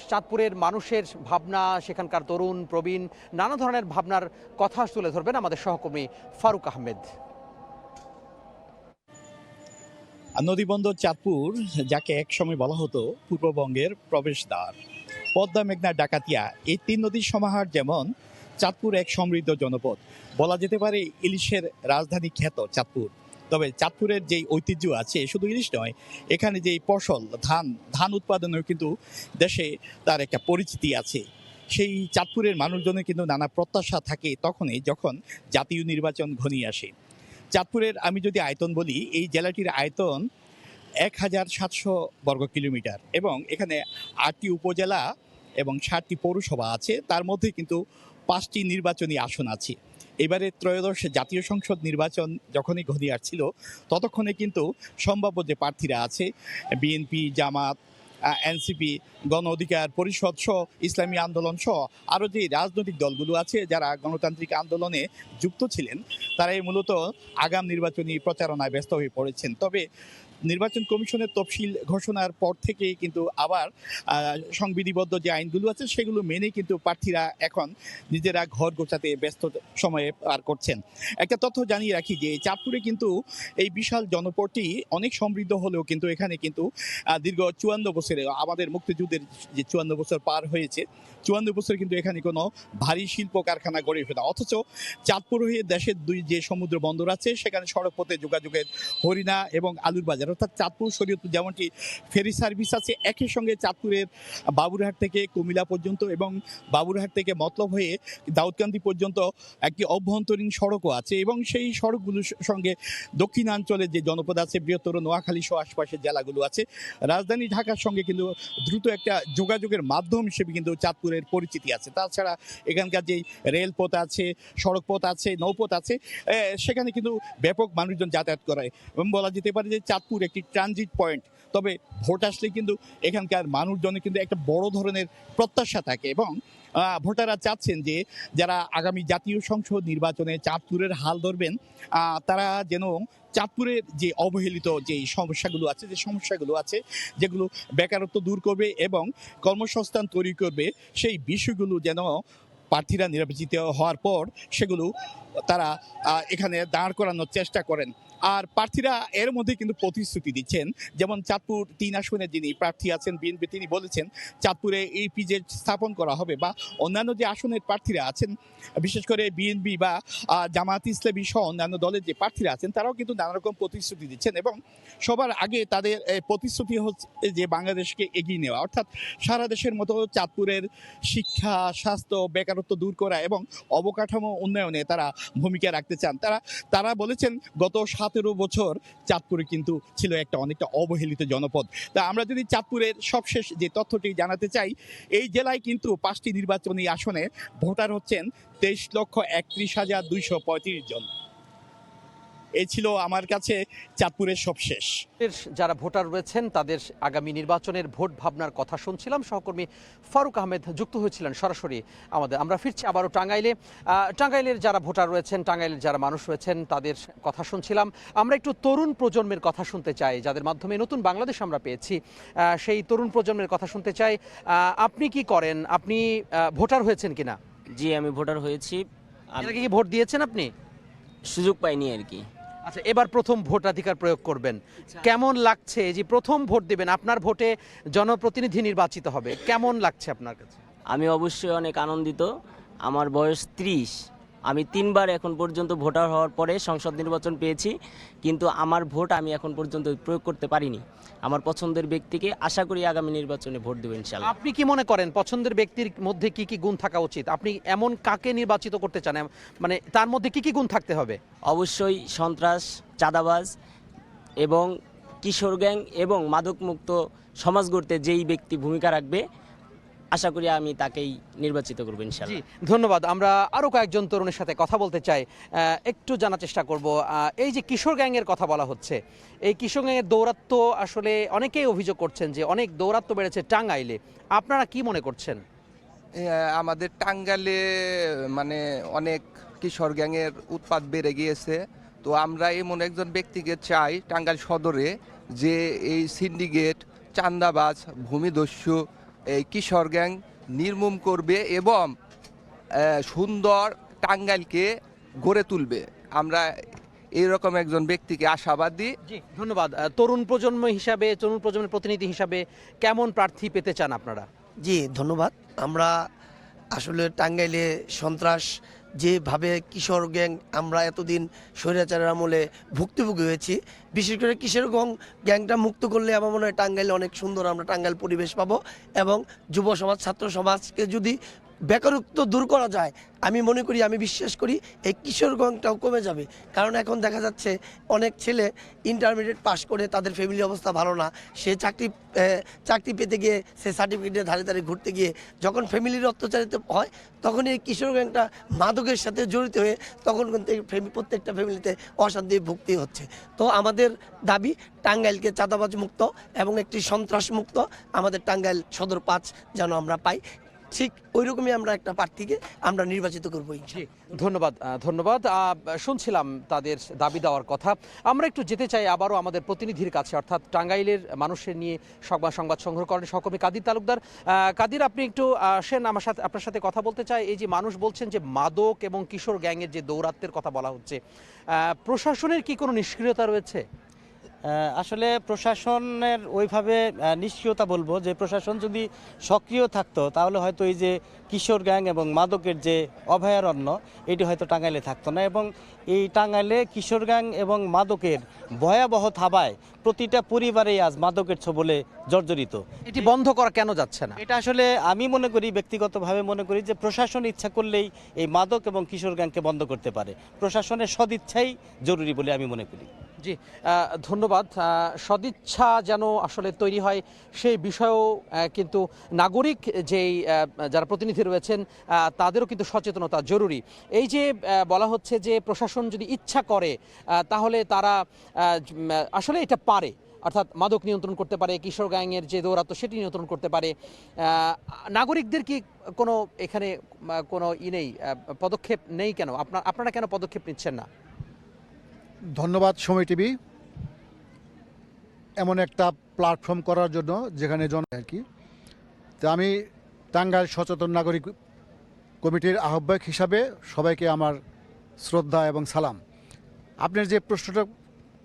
চাঁদপুরের মানুষের ভাবনা, সেখানকার তরুণ প্রবীণ নানা ধরনের ভাবনার কথা তুলে ধরবেন আমাদের সহকর্মী ফারুক আহমেদ। নদীবন্দর চাঁদপুর, যাকে একসময় বলা হতো পূর্ববঙ্গের প্রবেশদ্বার, পদ্মা, মেঘনা, ডাকাতিয়া, এই তিন নদীর সমাহার। যেমন চাঁদপুর এক সমৃদ্ধ জনপদ, বলা যেতে পারে ইলিশের রাজধানী খ্যাত চাঁদপুর। তবে চাঁদপুরের যেই ঐতিহ্য আছে, শুধু ইলিশ নয়, এখানে যেই ফসল ধান উৎপাদনেও কিন্তু দেশে তার একটা পরিচিতি আছে। সেই চাঁদপুরের মানুষজনের কিন্তু নানা প্রত্যাশা থাকে তখনই যখন জাতীয় নির্বাচন ঘনিয়ে আসে। চাঁদপুরের আমি যদি আয়তন বলি, এই জেলাটির আয়তন 1700 বর্গ কিলোমিটার এবং এখানে 8টি উপজেলা এবং 7টি পৌরসভা আছে। তার মধ্যে কিন্তু 5টি নির্বাচনী আসন আছে। এবারে ত্রয়োদশ জাতীয় সংসদ নির্বাচন যখনই ঘনিয়ে আসছিল, ততক্ষণে কিন্তু সম্ভাব্য যে প্রার্থীরা আছে, বিএনপি, জামাত, এনসিপি, গণ অধিকার পরিষদ সহ, ইসলামী আন্দোলন সহ আরও যে রাজনৈতিক দলগুলো আছে যারা গণতান্ত্রিক আন্দোলনে যুক্ত ছিলেন, তারাই মূলত আগাম নির্বাচনী প্রচারণায় ব্যস্ত হয়ে পড়েছেন। তবে নির্বাচন কমিশনের তফসিল ঘোষণার পর থেকে কিন্তু আবার সংবিধিবদ্ধ যে আইনগুলো আছে সেগুলো মেনে কিন্তু প্রার্থীরা এখন নিজেরা ঘর গোছাতে ব্যস্ত সময়ে পার করছেন। একটা তথ্য জানিয়ে রাখি যে চাঁদপুরে কিন্তু এই বিশাল জনপদটি অনেক সমৃদ্ধ হলেও কিন্তু এখানে কিন্তু দীর্ঘ 54 বছরে, আমাদের মুক্তিযুদ্ধের যে 54 বছর পার হয়েছে, 54 বছর কিন্তু এখানে কোনো ভারী শিল্প কারখানা গড়ে ওঠে না। অথচ চাঁদপুর হয়ে দেশের দুই যে সমুদ্র বন্দর আছে, সেখানে সড়ক পথে যোগাযোগের হরিণা এবং আলুর বাজার, অর্থাৎ চাঁদপুর শরীয়তপুর যেমনটি ফেরি সার্ভিস আছে, একই সঙ্গে চাঁদপুরের বাবুরহাট থেকে কুমিল্লা পর্যন্ত এবং বাবুরহাট থেকে মতলব হয়ে দাউদকান্দি পর্যন্ত একটি অভ্যন্তরীণ সড়কও আছে। এবং সেই সড়কগুলোর সঙ্গে দক্ষিণাঞ্চলের যে জনপদ আছে, বৃহত্তর নোয়াখালী সহ আশপাশের জেলাগুলো আছে, রাজধানী ঢাকার সঙ্গে কিন্তু দ্রুত একটা যোগাযোগের মাধ্যম হিসেবে কিন্তু চাঁদপুরের পরিচিতি আছে। তাছাড়া এখানকার যেই রেলপথ আছে, সড়ক পথ আছে, নৌপথ আছে, সেখানে কিন্তু ব্যাপক মানুষজন যাতায়াত করে এবং বলা যেতে পারে যে চাঁদপুর একটি ট্রানজিট পয়েন্ট। তবে ভোট আসলে কিন্তু এখানকার মানুষজনের কিন্তু একটা বড় ধরনের প্রত্যাশা থাকে এবং ভোটাররা চাচ্ছেন যে যারা আগামী জাতীয় সংসদ নির্বাচনে চাঁদপুরের হাল ধরবেন, তারা যেন চাঁদপুরের যে অবহেলিত যে সমস্যাগুলো আছে, যেগুলো বেকারত্ব দূর করবে এবং কর্মসংস্থান তৈরি করবে, সেই বিষয়গুলো যেন প্রার্থীরা নির্বাচিত হওয়ার পর সেগুলো তারা এখানে দাঁড় করানোর চেষ্টা করেন। আর প্রার্থীরা এর মধ্যে কিন্তু প্রতিশ্রুতি দিচ্ছেন। যেমন চাঁদপুর 3 আসনে যিনি প্রার্থী আছেন বিএনপি, তিনি বলেছেন চাঁদপুরে ইপিজেড স্থাপন করা হবে, বা অন্যান্য যে আসনের প্রার্থীরা আছেন, বিশেষ করে বিএনপি বা জামায়াত ইসলামী সহ অন্যান্য দলের যে প্রার্থীরা আছেন, তারাও কিন্তু নানা রকম প্রতিশ্রুতি দিচ্ছেন এবং সবার আগে তাদের প্রতিশ্রুতি হচ্ছে যে বাংলাদেশকে এগিয়ে নেওয়া, অর্থাৎ সারা দেশের মতো চাঁদপুরের শিক্ষা, স্বাস্থ্য, বেকারত্ব দূর করা এবং অবকাঠামো উন্নয়নে তারা ভূমিকা রাখতে চান। তারা বলেছেন গত 17 বছর চাঁদপুরে কিন্তু ছিল একটা অনেকটা অবহেলিত জনপদ। তা আমরা যদি চাঁদপুরের সবশেষ যে তথ্যটি জানাতে চাই, এই জেলায় কিন্তু 5টি নির্বাচনী আসনে ভোটার হচ্ছেন 23,31,235 জন। এই ছিল আমার কাছে চাঁদপুরের সবশেষ। যারা ভোটার রয়েছেন তাদের আগামী নির্বাচনের ভোট ভাবনার কথা শুনছিলাম। সহকর্মী ফারুক আহমেদ যুক্ত হয়েছিলেন সরাসরি আমাদের। আমরা ফিরছি আবারও টাঙ্গাইলে। টাঙ্গাইলের যারা ভোটার রয়েছেন, টাঙ্গাইলের যারা মানুষ রয়েছেন তাদের কথা শুনছিলাম। আমরা একটু তরুণ প্রজন্মের কথা শুনতে চাই, যাদের মাধ্যমে নতুন বাংলাদেশ আমরা পেয়েছি। সেই তরুণ প্রজন্মের কথা শুনতে চাই। আপনি কি করেন? আপনি ভোটার হয়েছেন কিনা? জি, আমি ভোটার হয়েছি। এর আগে কি ভোট দিয়েছেন আপনি? সুযোগ পাইনি আর কি। আচ্ছা, এবার প্রথম ভোটাধিকার প্রয়োগ করবেন, কেমন লাগছে যে প্রথম ভোট দেবেন? আপনার ভোটে জনপ্রতিনিধি নির্বাচিত হবে, কেমন লাগছে আপনার কাছে? আমি অবশ্যই অনেক আনন্দিত। আমার বয়স 30। আমি 3বার এখন পর্যন্ত ভোটার হওয়ার পরে সংসদ নির্বাচন পেয়েছি, কিন্তু আমার ভোট আমি এখন পর্যন্ত প্রয়োগ করতে পারিনি। আমার পছন্দের ব্যক্তিকে আশা করি আগামী নির্বাচনে ভোট দেবেন ইনশাআল্লাহ। আপনি কি মনে করেন পছন্দের ব্যক্তির মধ্যে কি কি গুণ থাকা উচিত? আপনি এমন কাকে নির্বাচিত করতে চান, মানে তার মধ্যে কি কি গুণ থাকতে হবে? অবশ্যই সন্ত্রাস, চাঁদাবাজ এবং কিশোর গ্যাং এবং মাদকমুক্ত সমাজ গড়তে যেই ব্যক্তি ভূমিকা রাখবে, আশা করি আমি তাকেই নির্বাচিত করব ইনশাআল্লাহ। ধন্যবাদ। আমরা আরও কয়েকজন তরুণের সাথে কথা বলতে চাই, একটু জানার চেষ্টা করব। এই যে কিশোর গ্যাংয়ের কথা বলা হচ্ছে, এই কিশোর গ্যাংয়ের দৌরাত্ম আসলে অনেকেই অভিযোগ করছেন যে অনেক দৌরাত্ম বেড়েছে টাঙ্গাইলে। আপনারা কি মনে করছেন? আমাদের টাঙ্গাইলে মানে অনেক কিশোর গ্যাংয়ের উৎপাত বেড়ে গিয়েছে। তো আমরা এমন একজন ব্যক্তিকে চাই টাঙ্গাইল সদরে, যে এই সিন্ডিকেট, চাঁদাবাজ, ভূমিদস্যু, এই কিশোর গ্যাং নির্মূল করবে এবং সুন্দর টাঙ্গাইলকে গড়ে তুলবে। আমরা এইরকম একজন ব্যক্তিকে আশাবাদী। জি, ধন্যবাদ। তরুণ প্রজন্ম হিসাবে, তরুণ প্রজন্মের প্রতিনিধি হিসাবে কেমন প্রার্থী পেতে চান আপনারা? জি, ধন্যবাদ। আমরা আসলে টাঙ্গাইলে সন্ত্রাস যেভাবে কিশোর গ্যাং আমরা এতদিন স্বৈরাচারের আমলে ভুক্তভোগী হয়েছি, বিশেষ করে কিশোর গ্যাংটা মুক্ত করলে আমার মনে হয় টাঙ্গাইলে অনেক সুন্দর আমরা টাঙ্গাইল পরিবেশ পাবো। এবং যুব সমাজ, ছাত্র সমাজকে যদি বেকারত্ব দূর করা যায়, আমি মনে করি, আমি বিশ্বাস করি এই কিশোর গ্যাংটাও কমে যাবে। কারণ এখন দেখা যাচ্ছে অনেক ছেলে ইন্টারমিডিয়েট পাস করে তাদের ফ্যামিলি অবস্থা ভালো না, সে চাকরি পেতে গিয়ে সে সার্টিফিকেটের ধারে ধারে ঘুরতে গিয়ে যখন ফ্যামিলির অত্যাচারিত হয়, তখন এই কিশোর গ্যাংটা মাদকের সাথে জড়িত হয়ে তখন কিন্তু প্রত্যেকটা ফ্যামিলিতে অশান্তি ভুগতে হচ্ছে। তো আমাদের দাবি টাঙ্গাইলকে চাঁদাবাজ মুক্ত এবং একটি সন্ত্রাস মুক্ত আমাদের টাঙ্গাইল সদর 5 যেন আমরা পাই। ঠিক ওই রকমই আমরা একটা প্রার্থীকে আমরা নির্বাচিত করবো। ধন্যবাদ। ধন্যবাদ। শুনছিলাম তাদের দাবি দেওয়ার কথা। আমরা একটু যেতে চাই আবারও আমাদের প্রতিনিধির কাছে, অর্থাৎ টাঙ্গাইলের মানুষের নিয়ে সংবাদ সংগ্রহ করেন সহকর্মী কাদির তালুকদার। কাদির, আপনি একটু আসেন আপনার সাথে কথা বলতে চাই। এই যে মানুষ বলছেন যে মাদক এবং কিশোর গ্যাংয়ের যে দৌরাত্মের কথা বলা হচ্ছে, প্রশাসনের কি কোনো নিষ্ক্রিয়তা রয়েছে? আসলে প্রশাসনের ওইভাবে নিষ্ক্রিয়তা বলবো যে প্রশাসন যদি সক্রিয় থাকতো তাহলে হয়তো এই যে কিশোর গ্যাং এবং মাদকের যে অভয়ারণ্য, এটি হয়তো টাঙ্গাইলে থাকতো না। এবং এই টাঙ্গাইলে কিশোর গ্যাং এবং মাদকের ভয়াবহ থাবায় প্রতিটা পরিবারেই আজ মাদকের ছোবলে জর্জরিত। এটি বন্ধ করা কেন যাচ্ছে না? এটা আসলে আমি মনে করি, ব্যক্তিগতভাবে মনে করি যে প্রশাসন ইচ্ছা করলেই এই মাদক এবং কিশোর গ্যাংকে বন্ধ করতে পারে। প্রশাসনের সদিচ্ছাই জরুরি বলে আমি মনে করি। জি, ধন্যবাদ। সদিচ্ছা যেন আসলে তৈরি হয় সেই বিষয়েও কিন্তু নাগরিক যেই যারা প্রতিনিধি রয়েছেন তাদেরও কিন্তু সচেতনতা জরুরি। এই যে বলা হচ্ছে যে প্রশাসন যদি ইচ্ছা করে তাহলে তারা আসলে এটা পারে, অর্থাৎ মাদক নিয়ন্ত্রণ করতে পারে, কিশোর গ্যাংয়ের যে দৌরাত্ম্য সেটি নিয়ন্ত্রণ করতে পারে। নাগরিকদের কি কোনো এখানে কোনো নেই, পদক্ষেপ নেই কেন? আপনারা কেন পদক্ষেপ নিচ্ছেন না? ধন্যবাদ সময় টিভি এমন একটা প্ল্যাটফর্ম করার জন্য যেখানে আর কি। তো আমি টাঙ্গাইল সচেতন নাগরিক কমিটির আহ্বায়ক হিসাবে সবাইকে আমার শ্রদ্ধা এবং সালাম। আপনার যে প্রশ্নটা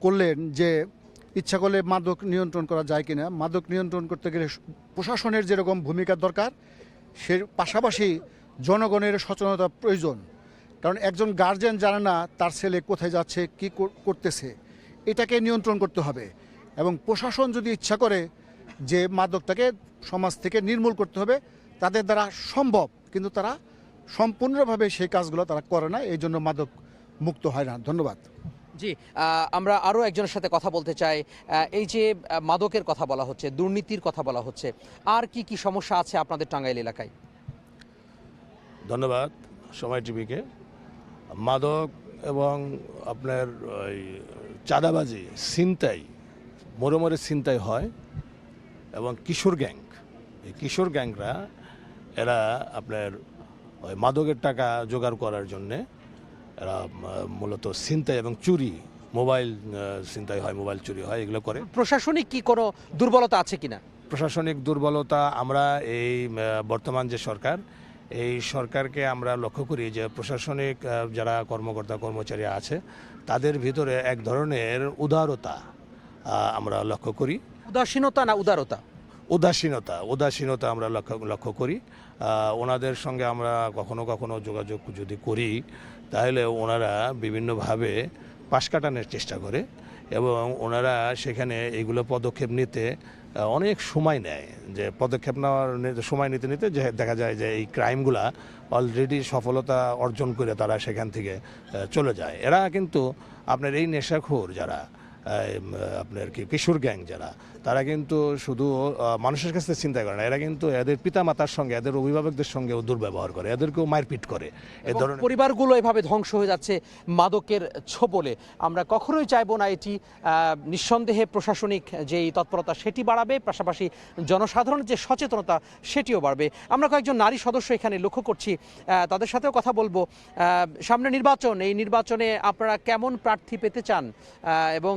করলেন যে ইচ্ছা করলে মাদক নিয়ন্ত্রণ করা যায় কিনা, মাদক নিয়ন্ত্রণ করতে গেলে প্রশাসনের যেরকম ভূমিকা দরকার, সে পাশাপাশি জনগণের সচেতনতা প্রয়োজন। কারণ একজন গার্জিয়ান জানে না তার ছেলে কোথায় যাচ্ছে, কি করতেছে, এটাকে নিয়ন্ত্রণ করতে হবে। এবং প্রশাসন যদি ইচ্ছা করে যে মাদকটাকে সমাজ থেকে নির্মূল করতে হবে, তাদের দ্বারা সম্ভব, কিন্তু তারা সম্পূর্ণভাবে সেই কাজগুলো তারা করে না। এই জন্য মাদক মুক্ত হয় না। ধন্যবাদ। জি, আমরা আরও একজনের সাথে কথা বলতে চাই। এই যে মাদকের কথা বলা হচ্ছে, দুর্নীতির কথা বলা হচ্ছে, আর কি কি সমস্যা আছে আপনাদের টাঙ্গাইল এলাকায়? ধন্যবাদ সময় টিভিকে। মাদক এবং আপনার ওই চাঁদাবাজি, ছিনতাই, মোড়ে মোড়ে ছিনতাই হয় এবং কিশোর গ্যাং, এই কিশোর গ্যাংরা এরা আপনার ওই মাদকের টাকা জোগাড় করার জন্যে এরা মূলত ছিনতাই এবং চুরি, মোবাইল ছিনতাই হয়, মোবাইল চুরি হয়, এগুলো করে। প্রশাসনিক কি কোনো দুর্বলতা আছে কিনা? প্রশাসনিক দুর্বলতা আমরা এই বর্তমান যে সরকার, এই সরকারকে আমরা লক্ষ্য করি যে প্রশাসনিক যারা কর্মকর্তা কর্মচারী আছে তাদের ভিতরে এক ধরনের উদারতা আমরা লক্ষ্য করি। উদাসীনতা না উদারতা? উদাসীনতা আমরা লক্ষ্য করি। ওনাদের সঙ্গে আমরা কখনো কখনো যোগাযোগ যদি করি তাহলে ওনারা বিভিন্নভাবে পাশ কাটানোর চেষ্টা করে এবং ওনারা সেখানে এইগুলো পদক্ষেপ নিতে অনেক সময় নেয়। যে পদক্ষেপ নেওয়ার সময় নিতে নিতে যে দেখা যায় যে এই ক্রাইমগুলা অলরেডি সফলতা অর্জন করে তারা সেখান থেকে চলে যায়। এরা কিন্তু আপনার এই নেশাখোর যারা আপনার কি কিশোর গ্যাং যারা, তারা কিন্তু শুধু মানুষের কাছে চিন্তা করে না, এরা কিন্তু এদের পিতামাতার সঙ্গে, এদের অভিভাবকদের সঙ্গেও দুর্ব্যবহার করে, এদেরকেও মারপিট করে। এ ধরনের পরিবারগুলো এভাবে ধ্বংস হয়ে যাচ্ছে মাদকের ছোবলে। আমরা কখনোই চাইবো না এটি। নিঃসন্দেহে প্রশাসনিক যেই তৎপরতা সেটি বাড়াবে, পাশাপাশি জনসাধারণের যে সচেতনতা সেটিও বাড়বে। আমরা কয়েকজন নারী সদস্য এখানে লক্ষ্য করছি, তাদের সাথেও কথা বলবো। সামনে নির্বাচন, এই নির্বাচনে আপনারা কেমন প্রার্থী পেতে চান এবং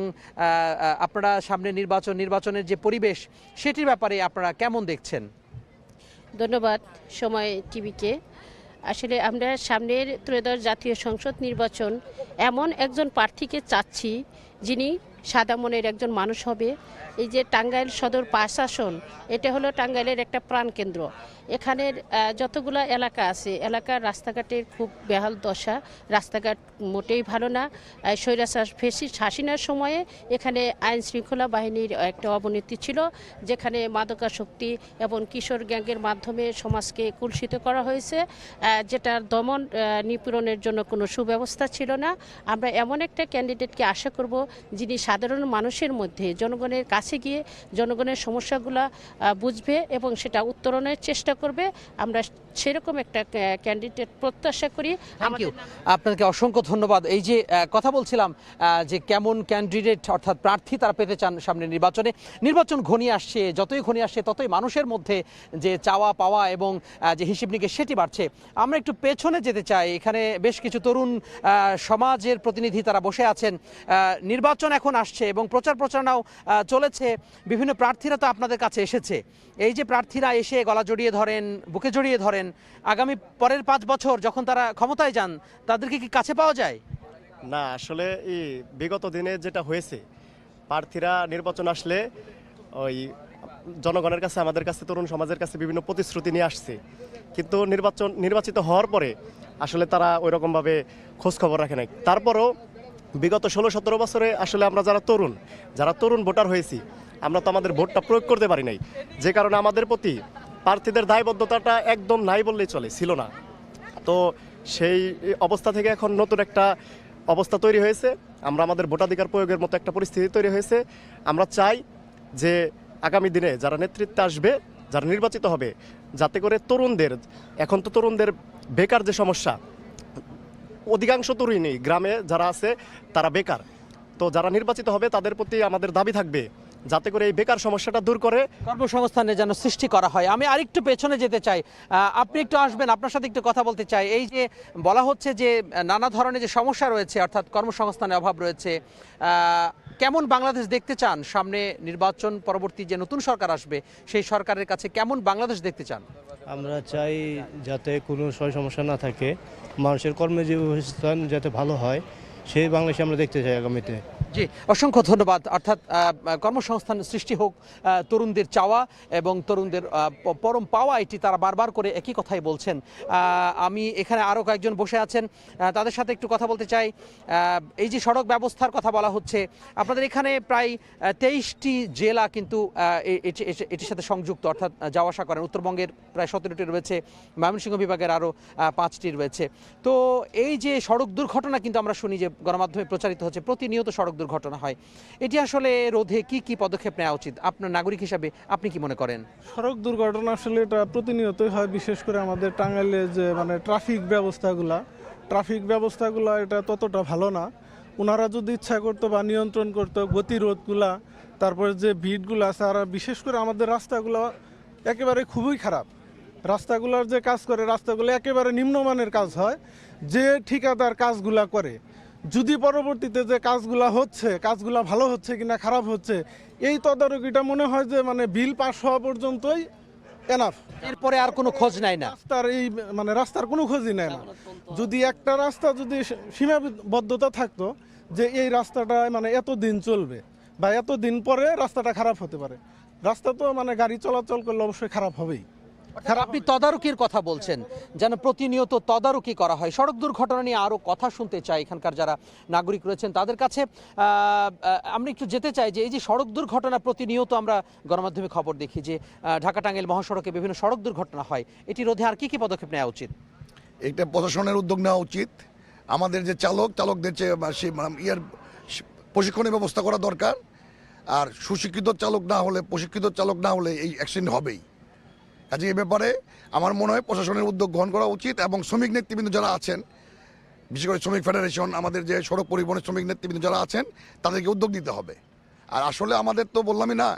আপনারা সামনে নির্বাচনের যে পরিবেশ সেটির ব্যাপারে আপনারা কেমন দেখছেন? ধন্যবাদ সময় টিভিকে। আসলে আমরা সামনের ত্রয়োদশ জাতীয় সংসদ নির্বাচন এমন একজন প্রার্থীকে চাচ্ছি যিনি সাদা মনের একজন মানুষ হবে। এই যে টাঙ্গাইল সদর 5 আসন, এটা হলো টাঙ্গাইলের একটা প্রাণকেন্দ্র। এখানের যতগুলো এলাকা আছে, এলাকার রাস্তাঘাটের খুব বেহাল দশা, রাস্তাঘাট মোটেই ভালো না। স্বৈরাচার ফ্যাসিস্ট হাসিনার সময়ে এখানে আইন শৃঙ্খলা বাহিনীর একটা অবনতি ছিল, যেখানে মাদকাসক্তি এবং কিশোর গ্যাংয়ের মাধ্যমে সমাজকে কুলসিত করা হয়েছে, যেটার দমন নিপীড়নের জন্য কোনো সুব্যবস্থা ছিল না। আমরা এমন একটা ক্যান্ডিডেটকে আশা করব যিনি সাধারণ মানুষের মধ্যে, জনগণের কাছে গিয়ে জনগণের সমস্যাগুলো বুঝবে এবং সেটা উত্তরণের চেষ্টা করবে। আমরা সেরকম একটা ক্যান্ডিডেট প্রত্যাশা করি। আপনাকে অসংখ্য ধন্যবাদ। এই যে কথা বলছিলাম যে কেমন ক্যান্ডিডেট অর্থাৎ প্রার্থী তারা পেতে চান সামনে নির্বাচনে। নির্বাচন ঘনিয়ে আসছে, যতই ঘনিয়ে আসছে ততই মানুষের মধ্যে যে চাওয়া পাওয়া এবং যে হিসেব নিকেশ সেটি বাড়ছে। আমরা একটু পেছনে যেতে চাই। এখানে বেশ কিছু তরুণ সমাজের প্রতিনিধি তারা বসে আছেন। নির্বাচন এখন আসছে এবং প্রচার প্রচারণাও চলেছে। বিভিন্ন প্রার্থীরা তো আপনাদের কাছে এসেছে। এই যে প্রার্থীরা এসে গলা জড়িয়ে ধরেন, বুকে জড়িয়ে ধরেন, আগামী পরের 5 বছর যখন তারা ক্ষমতায় যান তাদেরকে কি কাছে পাওয়া যায়? না, আসলে এই বিগত দিনে যেটা হয়েছে, প্রার্থীরা নির্বাচন আসলে ওই জনগণের কাছে, আমাদের কাছে, তরুণ সমাজের কাছে বিভিন্ন প্রতিশ্রুতি নিয়ে আসছে, কিন্তু নির্বাচিত হওয়ার পরে আসলে তারা ওই রকমভাবে খোঁজখবর রাখে নাই। তারপরও বিগত 16-17 বছরে আসলে আমরা যারা তরুণ ভোটার হয়েছি, আমরা তো আমাদের ভোটটা প্রয়োগ করতে পারি নাই, যে কারণে আমাদের প্রতি প্রার্থীদের দায়বদ্ধতাটা একদম নাই বললেই চলে, ছিল না। তো সেই অবস্থা থেকে এখন নতুন একটা অবস্থা তৈরি হয়েছে। আমরা আমাদের ভোটাধিকার প্রয়োগের মতো একটা পরিস্থিতি তৈরি হয়েছে। আমরা চাই যে আগামী দিনে যারা নেতৃত্বে আসবে, যারা নির্বাচিত হবে, যাতে করে তরুণদের, এখন তো তরুণদের বেকার যে সমস্যা, অধিকাংশ তরুণই গ্রামে যারা আছে তারা বেকার। তো যারা নির্বাচিত হবে তাদের প্রতি আমাদের দাবি থাকবে যাতে করে এই বেকার সমস্যাটা দূর করে কর্মসংস্থানের যেন সৃষ্টি করা হয়। আমি আরেকটু পেছনে যেতে চাই, আপনি একটু আসবেন, আপনার সাথে একটু কথা বলতে চাই। এই যে বলা হচ্ছে যে নানা ধরনের যে সমস্যা রয়েছে, অর্থাৎ কর্মসংস্থানের অভাব রয়েছে, কেমন বাংলাদেশ দেখতে চান সামনে নির্বাচন পরবর্তী যে নতুন সরকার আসবে সেই সরকারের কাছে কেমন বাংলাদেশ দেখতে চান? আমরা চাই যাতে কোনো সমস্যা না থাকে, মানুষের কর্মজীবন যাতে ভালো হয় সেই বাংলাদেশে আমরা দেখতে চাই আগামীতে। জি, অসংখ্য ধন্যবাদ। অর্থাৎ কর্মসংস্থান সৃষ্টি হোক, তরুণদের চাওয়া এবং তরুণদের পরম পাওয়া, এটি তারা বারবার করে একই কথাই বলছেন। আমি এখানে আরও কয়েকজন বসে আছেন, তাদের সাথে একটু কথা বলতে চাই। এই যে সড়ক ব্যবস্থার কথা বলা হচ্ছে, আপনাদের এখানে প্রায় 23টি জেলা কিন্তু এটির সাথে সংযুক্ত, অর্থাৎ যাওয়া আসা করেন। উত্তরবঙ্গের প্রায় 17টি রয়েছে, ময়মনসিংহ বিভাগের আরও 5টি রয়েছে। তো এই যে সড়ক দুর্ঘটনা কিন্তু আমরা শুনি যে গণমাধ্যমে প্রচারিত হচ্ছে, প্রতিনিয়ত সড়ক দুর্ঘটনা হয়, এটি আসলে রোধে কি পদক্ষেপ নেওয়া উচিত আপনার নাগরিক হিসাবে আপনি কি মনে করেন? সড়ক দুর্ঘটনা আসলে এটা প্রতিনিয়তই হয়, বিশেষ করে আমাদের টাঙ্গাইলে যে মানে ট্রাফিক ব্যবস্থাগুলো এটা ততটা ভালো না। ওনারা যদি ইচ্ছা করতো বা নিয়ন্ত্রণ করতো গতিরোধগুলা, তারপরে যে ভিড়গুলো আছে, আর বিশেষ করে আমাদের রাস্তাগুলো একেবারে খুবই খারাপ। রাস্তাগুলোর যে কাজ করে, রাস্তাগুলো একেবারে নিম্নমানের কাজ হয়। যে ঠিকাদার কাজগুলা করে, যদি পরবর্তীতে যে কাজগুলা ভালো হচ্ছে কিনা খারাপ হচ্ছে, এই তদারকিটা মনে হয় যে মানে বিল পাস হওয়া পর্যন্তই এনাফ, এরপরে আর কোনো খোঁজ নেয় না। রাস্তার কোনো খোঁজই নেয় না। যদি একটা রাস্তা যদি সীমাবদ্ধতা থাকতো যে এই রাস্তাটা মানে এতদিন চলবে বা এতদিন পরে রাস্তাটা খারাপ হতে পারে, রাস্তা তো মানে গাড়ি চলাচল করলে অবশ্যই খারাপ হবেই। আপনি তদারকির কথা বলছেন, যেন প্রতিনিয়ত তদারকি করা হয়। সড়ক দুর্ঘটনা নিয়ে আরও কথা শুনতে চাই এখানকার যারা নাগরিক রয়েছেন তাদের কাছে। আমরা একটু যেতে চাই যে এই যে সড়ক দুর্ঘটনা প্রতিনিয়ত আমরা গণমাধ্যমে খবর দেখি যে ঢাকা টাঙ্গাইল মহাসড়কে বিভিন্ন সড়ক দুর্ঘটনা হয়, এটি রোধে আর কি পদক্ষেপ নেওয়া উচিত? এটা প্রশাসনের উদ্যোগ নেওয়া উচিত। আমাদের যে চালকদের প্রশিক্ষণের ব্যবস্থা করা দরকার। আর প্রশিক্ষিত চালক না হলে এই অ্যাক্সিডেন্ট হবেই। কাজে এই ব্যাপারে আমার মনে হয় প্রশাসনের উদ্যোগ গ্রহণ করা উচিত এবং শ্রমিক নেতৃবৃন্দ যারা আছেন, বিশেষ করে শ্রমিক ফেডারেশন, আমাদের যে সড়ক পরিবহনের শ্রমিক নেতৃবৃন্দ যারা আছেন, তাদেরকে উদ্যোগ নিতে হবে। আর আসলে আমাদের তো বললামই না,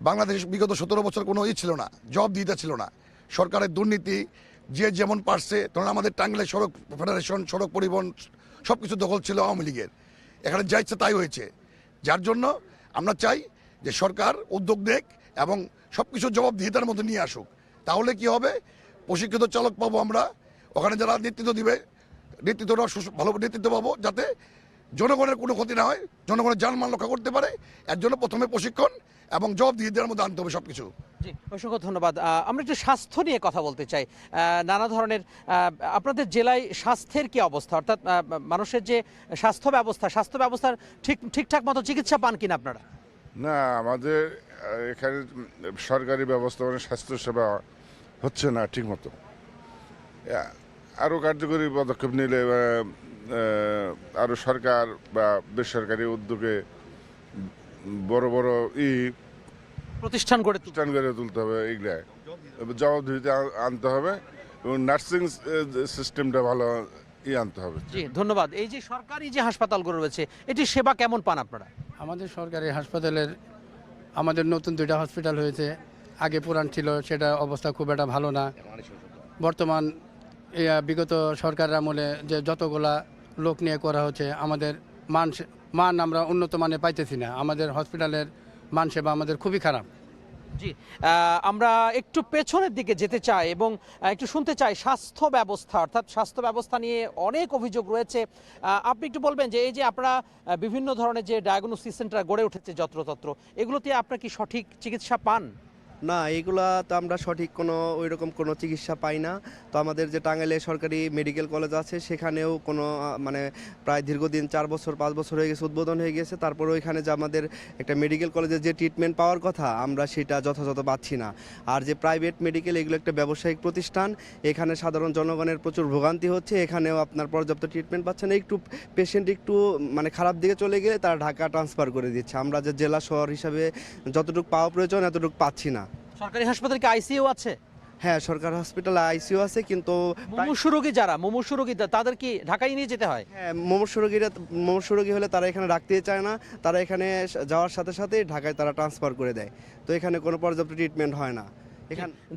বাংলাদেশ বিগত 17 বছর কোনো ছিল না, জবাবদিহিতা ছিল না, সরকারের দুর্নীতি, যে যেমন পারছে। ধরুন আমাদের টাঙ্গাইলের সড়ক ফেডারেশন, সড়ক পরিবহন সব কিছু দখল ছিল আওয়ামী লীগের, এখানে যা ইচ্ছা তাই হয়েছে। যার জন্য আমরা চাই যে সরকার উদ্যোগ নেক এবং সব কিছু জবাবদিহিতার মধ্যে নিয়ে আসুক। তাহলে কি হবে, প্রশিক্ষিত চালক পাবো আমরা, ওখানে যারা নেতৃত্ব দিবে নেতৃত্বটা ভালো নেতৃত্ব পাবো, যাতে জনগণের কোনো ক্ষতি না হয়, জনগণের জানমাল রক্ষা করতে পারে। এর জন্য প্রথমে প্রশিক্ষণ এবং জবাবদিহিতার মধ্যে আনতে হবে সব কিছু। জি, অসংখ্য ধন্যবাদ। আমরা একটু স্বাস্থ্য নিয়ে কথা বলতে চাই। নানা ধরনের আপনাদের জেলায় স্বাস্থ্যের কি অবস্থা, অর্থাৎ মানুষের যে স্বাস্থ্য ব্যবস্থার ঠিকঠাক মতো চিকিৎসা পান কিনা আপনারা? না, আমাদের এখানে সরকারি ব্যবস্থাপনায় স্বাস্থ্যসেবা হচ্ছে না ঠিক মতো। আরও কার্যকরী পদক্ষেপ নিলে আরও সরকার বা বেসরকারি উদ্যোগে বড় বড় প্রতিষ্ঠান গড়ে তুলতে হবে, এগুলা জবাবদিহিতা আনতে হবে এবং নার্সিং সিস্টেমটা ভালো আনতে হবে। জি, ধন্যবাদ। এই যে সরকারি যে হাসপাতালগুলো রয়েছে, এটির সেবা কেমন পান আপনারা? আমাদের সরকারি হাসপাতালের আমাদের নতুন 2টা হসপিটাল হয়েছে, আগে পুরান ছিল, সেটা অবস্থা খুব একটা ভালো না। বর্তমান বিগত সরকার আমলে যে যতগুলা লোক নিয়ে করা হচ্ছে, আমাদের মান আমরা উন্নত মানে পাইতেছি না। আমাদের হসপিটালের মান সেবা আমাদের খুবই খারাপ। জি, আমরা একটু পেছনের দিকে যেতে চাই এবং একটু শুনতে চাই স্বাস্থ্য ব্যবস্থা, অর্থাৎ স্বাস্থ্য ব্যবস্থা নিয়ে অনেক অভিযোগ রয়েছে। আপনি একটু বলবেন যে এই যে আপনারা বিভিন্ন ধরনের যে ডায়াগনোসিস সেন্টার গড়ে উঠেছে যত্রতত্র, এগুলোতে আপনারা কি সঠিক চিকিৎসা পান? না, এইগুলা তো আমরা সঠিক ওই রকম কোনো চিকিৎসা পাই না। তো আমাদের যে টাঙ্গাইলে সরকারি মেডিকেল কলেজ আছে, সেখানেও কোনো মানে প্রায় দীর্ঘদিন 4 বছর 5 বছর হয়ে গেছে, উদ্বোধন হয়ে গেছে, তারপরে ওইখানে যে আমাদের একটা মেডিকেল কলেজে যে ট্রিটমেন্ট পাওয়ার কথা, আমরা সেটা যথাযথ পাচ্ছি না। আর যে প্রাইভেট মেডিকেল, এগুলো একটা ব্যবসায়িক প্রতিষ্ঠান, এখানে সাধারণ জনগণের প্রচুর ভোগান্তি হচ্ছে, এখানেও আপনার পর্যাপ্ত ট্রিটমেন্ট পাচ্ছে না। পেশেন্ট একটু মানে খারাপ দিকে চলে গেলে তারা ঢাকা ট্রান্সফার করে দিচ্ছে। আমরা যে জেলা শহর হিসাবে যতটুকু পাওয়া প্রয়োজন এতটুকু পাচ্ছি না। সরকারি হাসপাতালে কি আইসিইউ আছে? হ্যাঁ, সরকারি হাসপাতালে আইসিইউ আছে, কিন্তু মুমূর্ষু রোগী তাদের কি ঢাকায় নিয়ে যেতে হয়? হ্যাঁ, মুমূর্ষু রোগী হলে তারা এখানে রাখতেই চায় না, তারা এখানে যাওয়ার সাথে সাথে ঢাকায় তারা ট্রান্সফার করে দেয়। তো এখানে কোনো পর্যাপ্ত ট্রিটমেন্ট হয় না।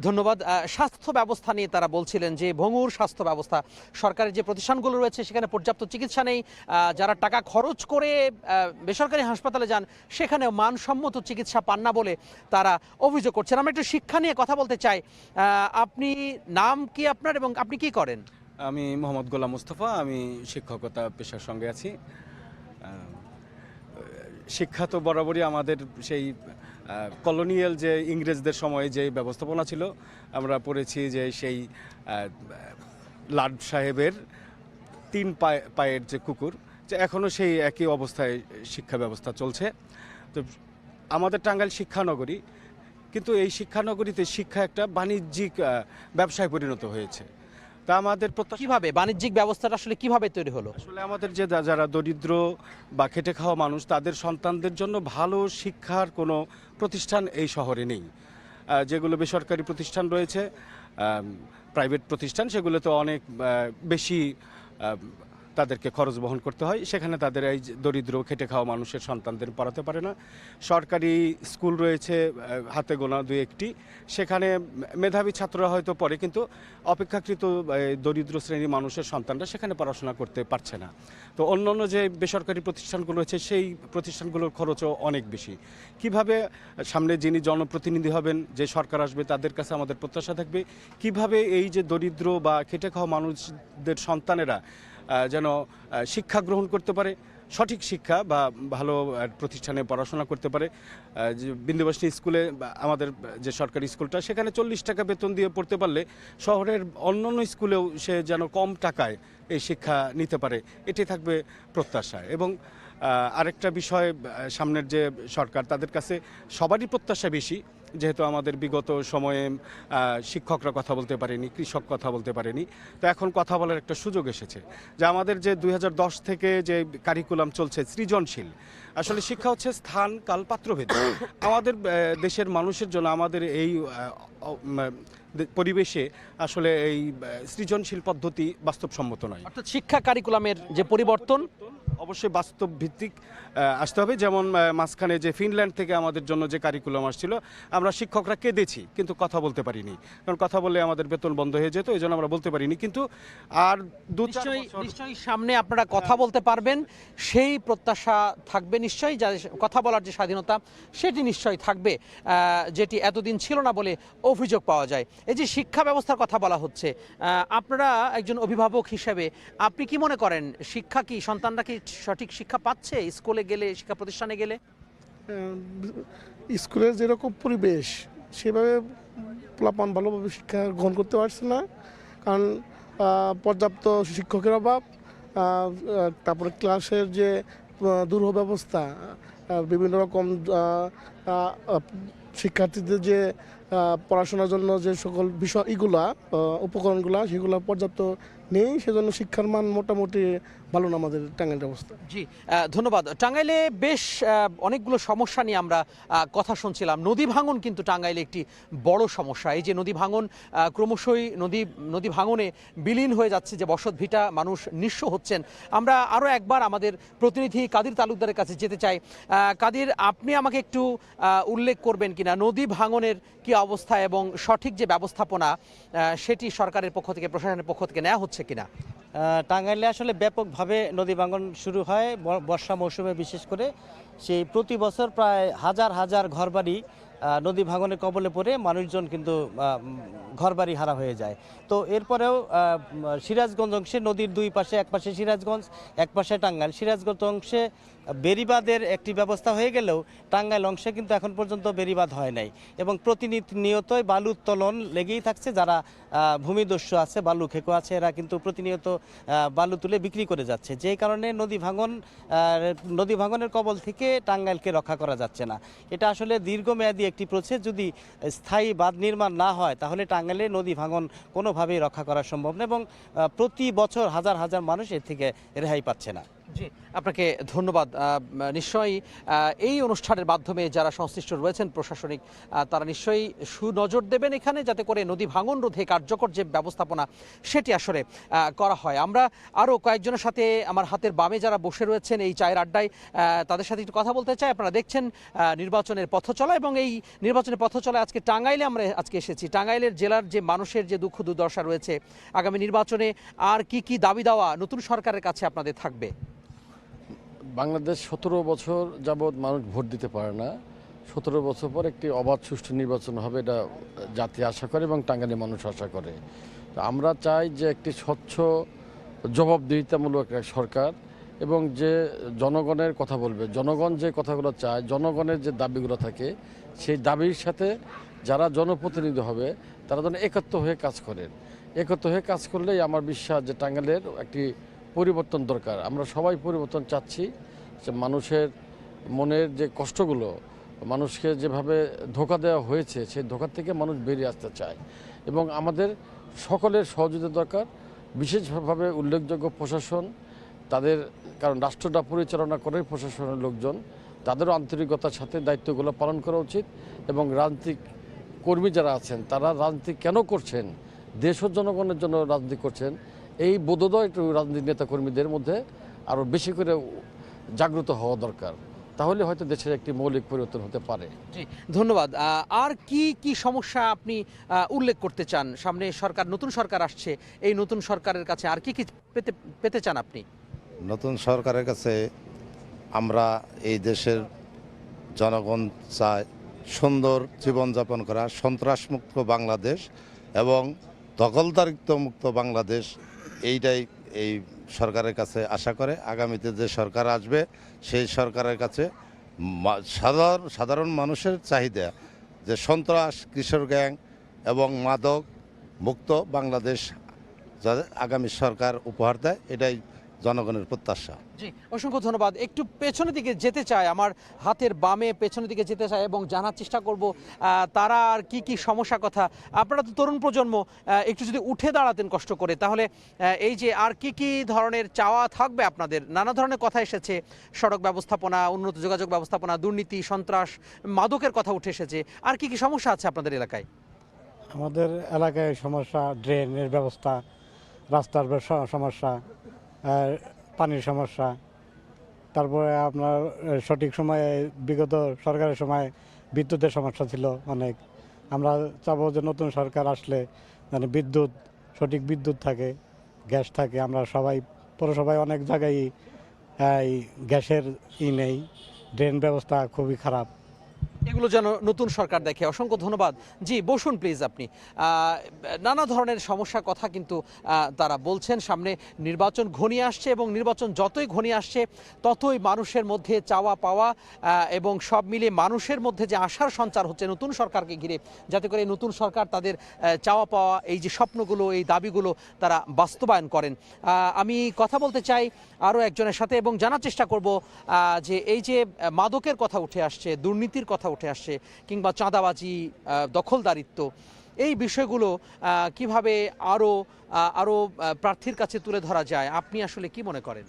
ধন্যবাদ। স্বাস্থ্য ব্যবস্থা নিয়ে তারা বলছিলেন যে ভঙ্গুর স্বাস্থ্য ব্যবস্থা, সরকারি যে প্রতিষ্ঠানগুলো রয়েছে সেখানে পর্যাপ্ত চিকিৎসা নেই, যারা টাকা খরচ করে বেসরকারি হাসপাতালে যান সেখানেও মানসম্মত চিকিৎসা পান না বলে তারা অভিযোগ করছেন। আমরা একটু শিক্ষা নিয়ে কথা বলতে চাই। আপনি নাম কি আপনার এবং আপনি কি করেন? আমি মোহাম্মদ গোলাম মুস্তফা, আমি শিক্ষকতা পেশার সঙ্গে আছি। শিক্ষা তো বরাবরই আমাদের সেই কলোনিয়াল যে ইংরেজদের সময়ে যে ব্যবস্থাপনা ছিল, আমরা পড়েছি যে সেই লাড সাহেবের 3 পায়ের যে কুকুর, যে এখনও সেই একই অবস্থায় শিক্ষা ব্যবস্থা চলছে। তো আমাদের টাঙ্গাইল শিক্ষানগরী, কিন্তু এই শিক্ষানগরীতে শিক্ষা একটা বাণিজ্যিক ব্যবসায় পরিণত হয়েছে। তা আমাদের কিভাবে বাণিজ্যিক ব্যবস্থাটা আসলে কিভাবে তৈরি হলো? আসলে আমাদের যে যারা দরিদ্র বা খেটে খাওয়া মানুষ, তাদের সন্তানদের জন্য ভালো শিক্ষার কোনো প্রতিষ্ঠান এই শহরে নেই। যেগুলো বেসরকারি প্রতিষ্ঠান রয়েছে, প্রাইভেট প্রতিষ্ঠান, সেগুলোতে অনেক বেশি তাদেরকে খরচ বহন করতে হয়। সেখানে তাদের এই দরিদ্র খেটে খাওয়া মানুষের সন্তানদের পড়াতে পারে না। সরকারি স্কুল রয়েছে হাতে গোনা 2-1টি, সেখানে মেধাবী ছাত্ররা হয়তো পড়ে, কিন্তু অপেক্ষাকৃত দরিদ্র শ্রেণীর মানুষের সন্তানরা সেখানে পড়াশোনা করতে পারছে না। তো অন্যান্য যে বেসরকারি প্রতিষ্ঠানগুলো রয়েছে, সেই প্রতিষ্ঠানগুলোর খরচও অনেক বেশি। কিভাবে সামনে যিনি জনপ্রতিনিধি হবেন, যে সরকার আসবে, তাদের কাছে আমাদের প্রত্যাশা থাকবে কিভাবে এই যে দরিদ্র বা খেটে খাওয়া মানুষদের সন্তানেরা যেন শিক্ষা গ্রহণ করতে পারে, সঠিক শিক্ষা বা ভালো প্রতিষ্ঠানে পড়াশোনা করতে পারে। যে বিন্দুবাসিনী স্কুলে আমাদের যে সরকারি স্কুলটা, সেখানে 40 টাকা বেতন দিয়ে পড়তে পারলে শহরের অন্যান্য স্কুলেও সে যেন কম টাকায় এই শিক্ষা নিতে পারে, এটি থাকবে প্রত্যাশা। এবং আরেকটা বিষয়, সামনের যে সরকার, তাদের কাছে সবারই প্রত্যাশা বেশি, যেহেতু আমাদের বিগত সময়ে শিক্ষকরা কথা বলতে পারেনি, কৃষক কথা বলতে পারেনি, তো এখন কথা বলার একটা সুযোগ এসেছে। যে আমাদের যে 2010 থেকে যে কারিকুলাম চলছে সৃজনশীল, আসলে শিক্ষা হচ্ছে স্থান কাল পাত্রভেদ। আমাদের দেশের মানুষের জন্য আমাদের এই পরিবেশে আসলে এই সৃজনশীল পদ্ধতি বাস্তবসম্মত নয়। অর্থাৎ শিক্ষা কারিকুলামের যে পরিবর্তন অবশ্যই বাস্তব ভিত্তিক আসতে হবে। যেমন মাঝখানে যে ফিনল্যান্ড থেকে আমাদের জন্য যে কারিকুলাম আসছিল, আমরা শিক্ষকরা কেঁদেছি, কিন্তু কথা বলতে পারিনি, কারণ কথা বললে আমাদের বেতন বন্ধ হয়ে যেত, এই জন্য আমরা বলতে পারিনি। কিন্তু আর নিশ্চয়ই সামনে আপনারা কথা বলতে পারবেন, সেই প্রত্যাশা থাকবে নিশ্চয়ই। যা কথা বলার যে স্বাধীনতা, সেটি নিশ্চয়ই থাকবে, যেটি এতদিন ছিল না বলে অভিযোগ পাওয়া যায়। এই যে শিক্ষা ব্যবস্থার কথা বলা হচ্ছে, আপনারা একজন অভিভাবক হিসেবে আপনি কি মনে করেন, শিক্ষা কি, সন্তানরা কি সঠিক শিক্ষা পাচ্ছে স্কুলে গেলে, শিক্ষা প্রতিষ্ঠানে গেলে? স্কুলের যেরকম পরিবেশ, সেভাবে পোলাপান ভালোভাবে শিক্ষা গ্রহণ করতে পারছে না, কারণ পর্যাপ্ত শিক্ষকের অভাব, তারপরে ক্লাসের যে দুরূহ ব্যবস্থা, বিভিন্ন রকম শিক্ষার্থীদের যে পড়াশোনার জন্য যে সকল বিষয় উপকরণগুলা, সেগুলো পর্যাপ্ত নেই, সেজন্য শিক্ষার মান মোটামুটি ভালো না আমাদের টাঙ্গাইলের অবস্থা। জি, ধন্যবাদ। টাঙ্গাইলে বেশ অনেকগুলো সমস্যা নিয়ে আমরা কথা শুনছিলাম। নদী ভাঙন কিন্তু টাঙ্গাইলে একটি বড় সমস্যা। এই যে নদী ভাঙন, ক্রমশই নদী ভাঙনে বিলীন হয়ে যাচ্ছে যে বসতভিটা, মানুষ নিঃস্ব হচ্ছেন। আমরা আরও একবার আমাদের প্রতিনিধি কাদির তালুকদারের কাছে যেতে চাই। কাদির, আপনি আমাকে একটু উল্লেখ করবেন কিনা নদী ভাঙনের কি অবস্থা এবং সঠিক যে ব্যবস্থাপনা, সেটি সরকারের পক্ষ থেকে, প্রশাসনের পক্ষ থেকে নেওয়া হচ্ছে কিনা? টাঙ্গাইলে আসলে ব্যাপকভাবে নদী ভাঙন শুরু হয় বর্ষা মৌসুমে, বিশেষ করে সেই প্রতি বছর প্রায় হাজার হাজার ঘরবাড়ি নদী ভাঙনের কবলে পড়ে মানুষজন কিন্তু ঘরবাড়ি হারা হয়ে যায়। তো এরপরেও সিরাজগঞ্জ অংশে নদীর দুই পাশে, এক পাশে সিরাজগঞ্জ, এক পাশে টাঙ্গাইল, সিরাজগঞ্জ অংশে বেড়িবাঁধের একটি ব্যবস্থা হয়ে গেলেও টাঙ্গাইল অংশে কিন্তু এখন পর্যন্ত বেড়িবাঁধ হয় নাই, এবং প্রতিনিয়তই বালু উত্তোলন লেগেই থাকছে। যারা ভূমিদস্যু আছে, বালু খেকো আছে, এরা কিন্তু প্রতিনিয়ত বালু তুলে বিক্রি করে যাচ্ছে, যে কারণে নদী ভাঙনের কবল থেকে টাঙ্গাইলকে রক্ষা করা যাচ্ছে না। এটা আসলে দীর্ঘমেয়াদী একটি প্রসেস। যদি স্থায়ী বাঁধ নির্মাণ না হয়, তাহলে টাঙ্গাইলে নদী ভাঙন কোনোভাবেই রক্ষা করা সম্ভব না, এবং প্রতি বছর হাজার হাজার মানুষ এর থেকে রেহাই পাচ্ছে না। জি, আপনাকে ধন্যবাদ। নিশ্চয়ই এই অনুষ্ঠানের মাধ্যমে যারা সংশ্লিষ্ট রয়েছেন প্রশাসনিক, তারা নিশ্চয়ই সুনজর দেবেন এখানে, যাতে করে নদী ভাঙন রোধে কার্যকর যে ব্যবস্থাপনা, সেটি আসলে করা হয়। আমরা আরও কয়েকজনের সাথে, আমার হাতের বামে যারা বসে রয়েছেন এই চায়ের আড্ডায়, তাদের সাথে একটু কথা বলতে চাই। আপনারা দেখছেন নির্বাচনের পথচলা, এবং এই নির্বাচনের পথচলায় আজকে টাঙ্গাইলে আমরা এসেছি। টাঙ্গাইলের জেলার যে মানুষের যে দুঃখ দুর্দশা রয়েছে, আগামী নির্বাচনে আর কি দাবি দেওয়া নতুন সরকারের কাছে আপনাদের থাকবে? বাংলাদেশ 17 বছর যাবৎ মানুষ ভোট দিতে পারে না। 17 বছর পর একটি অবাধ সুষ্ঠু নির্বাচন হবে, এটা জাতি আশা করে এবং টাঙ্গাইলের মানুষ আশা করে। তো আমরা চাই যে একটি স্বচ্ছ জবাবদিহিতামূলক একটা সরকার, এবং যে জনগণের কথা বলবে, জনগণ যে কথাগুলো চায়, জনগণের যে দাবিগুলো থাকে, সেই দাবির সাথে যারা জনপ্রতিনিধি হবে তারা যেন একত্র হয়ে কাজ করেন। একত্র হয়ে কাজ করলেই আমার বিশ্বাস যে টাঙ্গাইলের একটি পরিবর্তন দরকার। আমরা সবাই পরিবর্তন চাচ্ছি, যে মানুষের মনের যে কষ্টগুলো, মানুষকে যেভাবে ধোঁকা দেওয়া হয়েছে, সেই ধোঁকা থেকে মানুষ বেরিয়ে আসতে চায়, এবং আমাদের সকলের সহযোগিতা দরকার। বিশেষভাবে উল্লেখযোগ্য প্রশাসন, তাদের, কারণ রাষ্ট্রটা পরিচালনা করে প্রশাসনের লোকজন, তাদেরও আন্তরিকতার সাথে দায়িত্বগুলো পালন করা উচিত। এবং রাজনৈতিক কর্মী যারা আছেন তারা রাজনীতি কেন করছেন, দেশ ও জনগণের জন্য রাজনীতি করছেন, এই বোধোদয় একটু রাজনীতি নেতা কর্মীদের মধ্যে আরও বেশি করে জাগ্রত হওয়া দরকার। তাহলে হয়তো দেশের একটি মৌলিক পরিবর্তন হতে পারে। জি, ধন্যবাদ। আর কি কি সমস্যা আপনি উল্লেখ করতে চান? সামনে সরকার, নতুন সরকার আসছে, এই নতুন সরকারের কাছে আর কি কি পেতে চান আপনি? নতুন সরকারের কাছে আমরা এই দেশের জনগণ চায় সুন্দর জীবনযাপন করা, সন্ত্রাসমুক্ত বাংলাদেশ এবং দখলদারিত্ব মুক্ত বাংলাদেশ, এইটাই এই সরকারের কাছে আশা করে। আগামীতে যে সরকার আসবে সেই সরকারের কাছে সাধারণ মানুষের চাহিদা যে সন্ত্রাস, কিশোর গ্যাং এবং মাদক মুক্ত বাংলাদেশ আগামী সরকার উপহার দেয়, এটাই জনগণের প্রত্যাশা। জি, অসংখ্য ধন্যবাদ। একটু পেছনের দিকে যেতে চাই, আমার হাতের বামে পেছনের দিকে যেতে চাই এবং জানার চেষ্টা করব তারা আর কি কি সমস্যার কথা। আপনারা তো তরুণ প্রজন্ম, একটু যদি উঠে দাঁড়াতেন কষ্ট করে, তাহলে এই যে আর কি কি ধরনের চাওয়া থাকবে আপনাদের? নানা ধরনের কথা এসেছে, সড়ক ব্যবস্থাপনা, উন্নত যোগাযোগ ব্যবস্থাপনা, দুর্নীতি, সন্ত্রাস, মাদকের কথা উঠে এসেছে। আর কি কি সমস্যা আছে আপনাদের এলাকায়? আমাদের এলাকায় সমস্যা ড্রেনের ব্যবস্থা, রাস্তার সমস্যা, পানির সমস্যা, তারপরে আপনার সঠিক সময়ে বিগত সরকারের সময় বিদ্যুতের সমস্যা ছিল অনেক। আমরা চাবো যে নতুন সরকার আসলে মানে সঠিক বিদ্যুৎ থাকে, গ্যাস থাকে। আমরা সবাই পৌরসভায় অনেক জায়গায় গ্যাসের নেই, ড্রেন ব্যবস্থা খুবই খারাপ। এগুলো যেন নতুন সরকার দেখে। অসংখ্য ধন্যবাদ। জি, বসুন প্লিজ আপনি। নানা ধরনের সমস্যার কথা কিন্তু তারা বলছেন। সামনে নির্বাচন ঘনিয়ে আসছে এবং নির্বাচন যতই ঘনিয়ে আসছে ততই মানুষের মধ্যে চাওয়া পাওয়া এবং সব মিলিয়ে মানুষের মধ্যে যে আশার সঞ্চার হচ্ছে নতুন সরকারকে ঘিরে, যাতে করে নতুন সরকার তাদের চাওয়া পাওয়া, এই যে স্বপ্নগুলো, এই দাবিগুলো তারা বাস্তবায়ন করেন। আমি কথা বলতে চাই আরও একজনের সাথে এবং জানার চেষ্টা করব যে এই যে মাদকের কথা উঠে আসছে, দুর্নীতির কথা উঠে আসছে, কিংবা চাঁদাবাজি, দখলদারিত্ব, এই বিষয়গুলো কিভাবে আরো প্রার্থীর কাছে তুলে ধরা যায়, আপনি আসলে কি মনে করেন?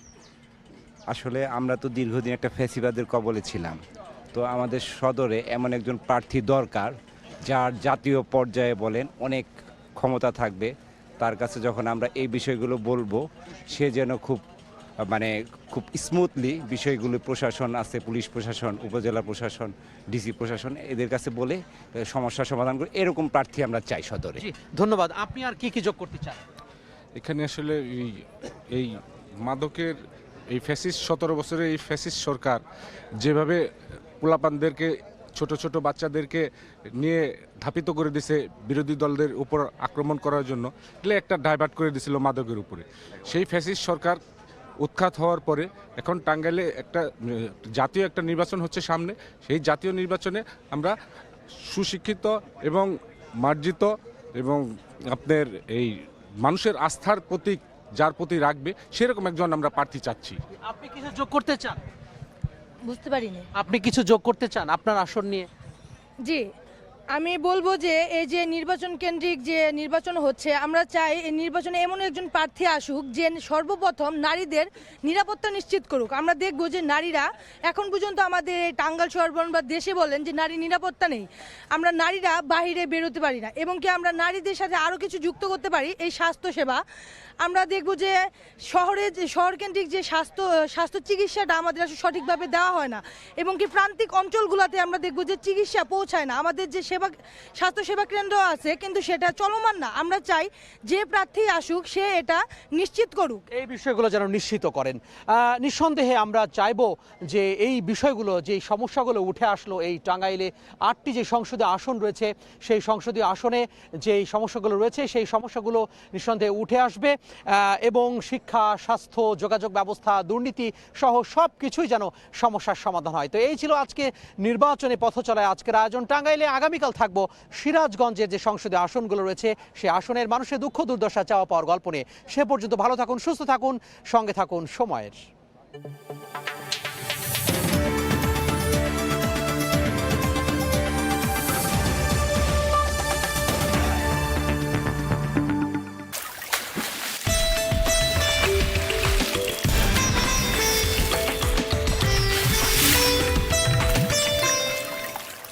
আসলে আমরা তো দীর্ঘদিন একটা ফ্যাসিবাদের কবলে ছিলাম, তো আমাদের সদরে এমন একজন প্রার্থী দরকার যার জাতীয় পর্যায়ে বলেন অনেক ক্ষমতা থাকবে। তার কাছে যখন আমরা এই বিষয়গুলো বলবো, সে যেন খুব স্মুথলি বিষয়গুলো, প্রশাসন আছে, পুলিশ প্রশাসন, উপজেলা প্রশাসন, ডিসি প্রশাসন, এদের কাছে বলে সমস্যার সমাধান করে, এরকম প্রার্থী আমরা চাই সদরে। ধন্যবাদ। আপনি আর কি কি যোগ করতে চান? এখানে আসলে এই মাদকের এই ফ্যাসিস্ট 17 বছরের এই ফ্যাসিস্ট সরকার যেভাবে পোলাপানদেরকে, ছোট ছোট বাচ্চাদেরকে নিয়ে ধাপিত করে দিছে বিরোধী দলদের উপর আক্রমণ করার জন্য, এগুলো একটা ডাইভার্ট করে দিছিল মাদকের উপরে। সেই ফ্যাসিস্ট সরকার উৎখাত হওয়ার পরে এখন টাঙ্গাইলে একটা জাতীয় একটা নির্বাচন হচ্ছে সামনে। সেই জাতীয় নির্বাচনে আমরা সুশিক্ষিত এবং মার্জিত এবং আপনার এই মানুষের আস্থার প্রতীক যার প্রতি রাখবে, সেরকম একজন আমরা প্রার্থী চাচ্ছি। আপনি কিছু যোগ করতে চান? বুঝতে পারিনি। আপনি কিছু যোগ করতে চান আপনার আসন নিয়ে? জি, আমি বলবো যে এই যে নির্বাচন কেন্দ্রিক যে নির্বাচন হচ্ছে, আমরা চাই এই নির্বাচনে এমন একজন প্রার্থী আসুক যে সর্বপ্রথম নারীদের নিরাপত্তা নিশ্চিত করুক। আমরা দেখবো যে নারীরা এখন পর্যন্ত আমাদের এই টাঙ্গাইল শহর বা দেশে বলেন যে নারী নিরাপত্তা নেই। আমরা নারীরা বাহিরে বেরোতে পারি না, এবং কি আমরা নারীদের সাথে আরও কিছু যুক্ত করতে পারি এই স্বাস্থ্যসেবা। আমরা দেখব যে শহরকেন্দ্রিক যে স্বাস্থ্য চিকিৎসাটা আমাদের সঠিকভাবে দেওয়া হয় না, এবং কি প্রান্তিক অঞ্চলগুলোতে আমরা দেখব যে চিকিৎসা পৌঁছায় না। আমাদের যে সেবা স্বাস্থ্যসেবা কেন্দ্র আছে, কিন্তু সেটা চলমান না। আমরা চাই যে প্রার্থী আসুক সে এটা নিশ্চিত করুক, এই বিষয়গুলো যেন নিশ্চিত করেন। নিঃসন্দেহে আমরা চাইবো যে এই বিষয়গুলো, যে সমস্যাগুলো উঠে আসলো এই টাঙ্গাইলে 8টি যে সংসদীয় আসন রয়েছে, সেই সংসদীয় আসনে যেই সমস্যাগুলো রয়েছে সেই সমস্যাগুলো নিঃসন্দেহে উঠে আসবে এবং শিক্ষা, স্বাস্থ্য, যোগাযোগ ব্যবস্থা, দুর্নীতি সহ সব কিছুই যেন সমস্যার সমাধান হয়। তো এই ছিল আজকে নির্বাচনে পথ চলায় আজকের আয়োজন। টাঙ্গাইলে আগামীকাল থাকবো সিরাজগঞ্জের যে সংসদীয় আসনগুলো রয়েছে সেই আসনের মানুষের দুঃখ দুর্দশা চাওয়া পাওয়ার গল্প নিয়ে। সে পর্যন্ত ভালো থাকুন, সুস্থ থাকুন, সঙ্গে থাকুন সময়ের।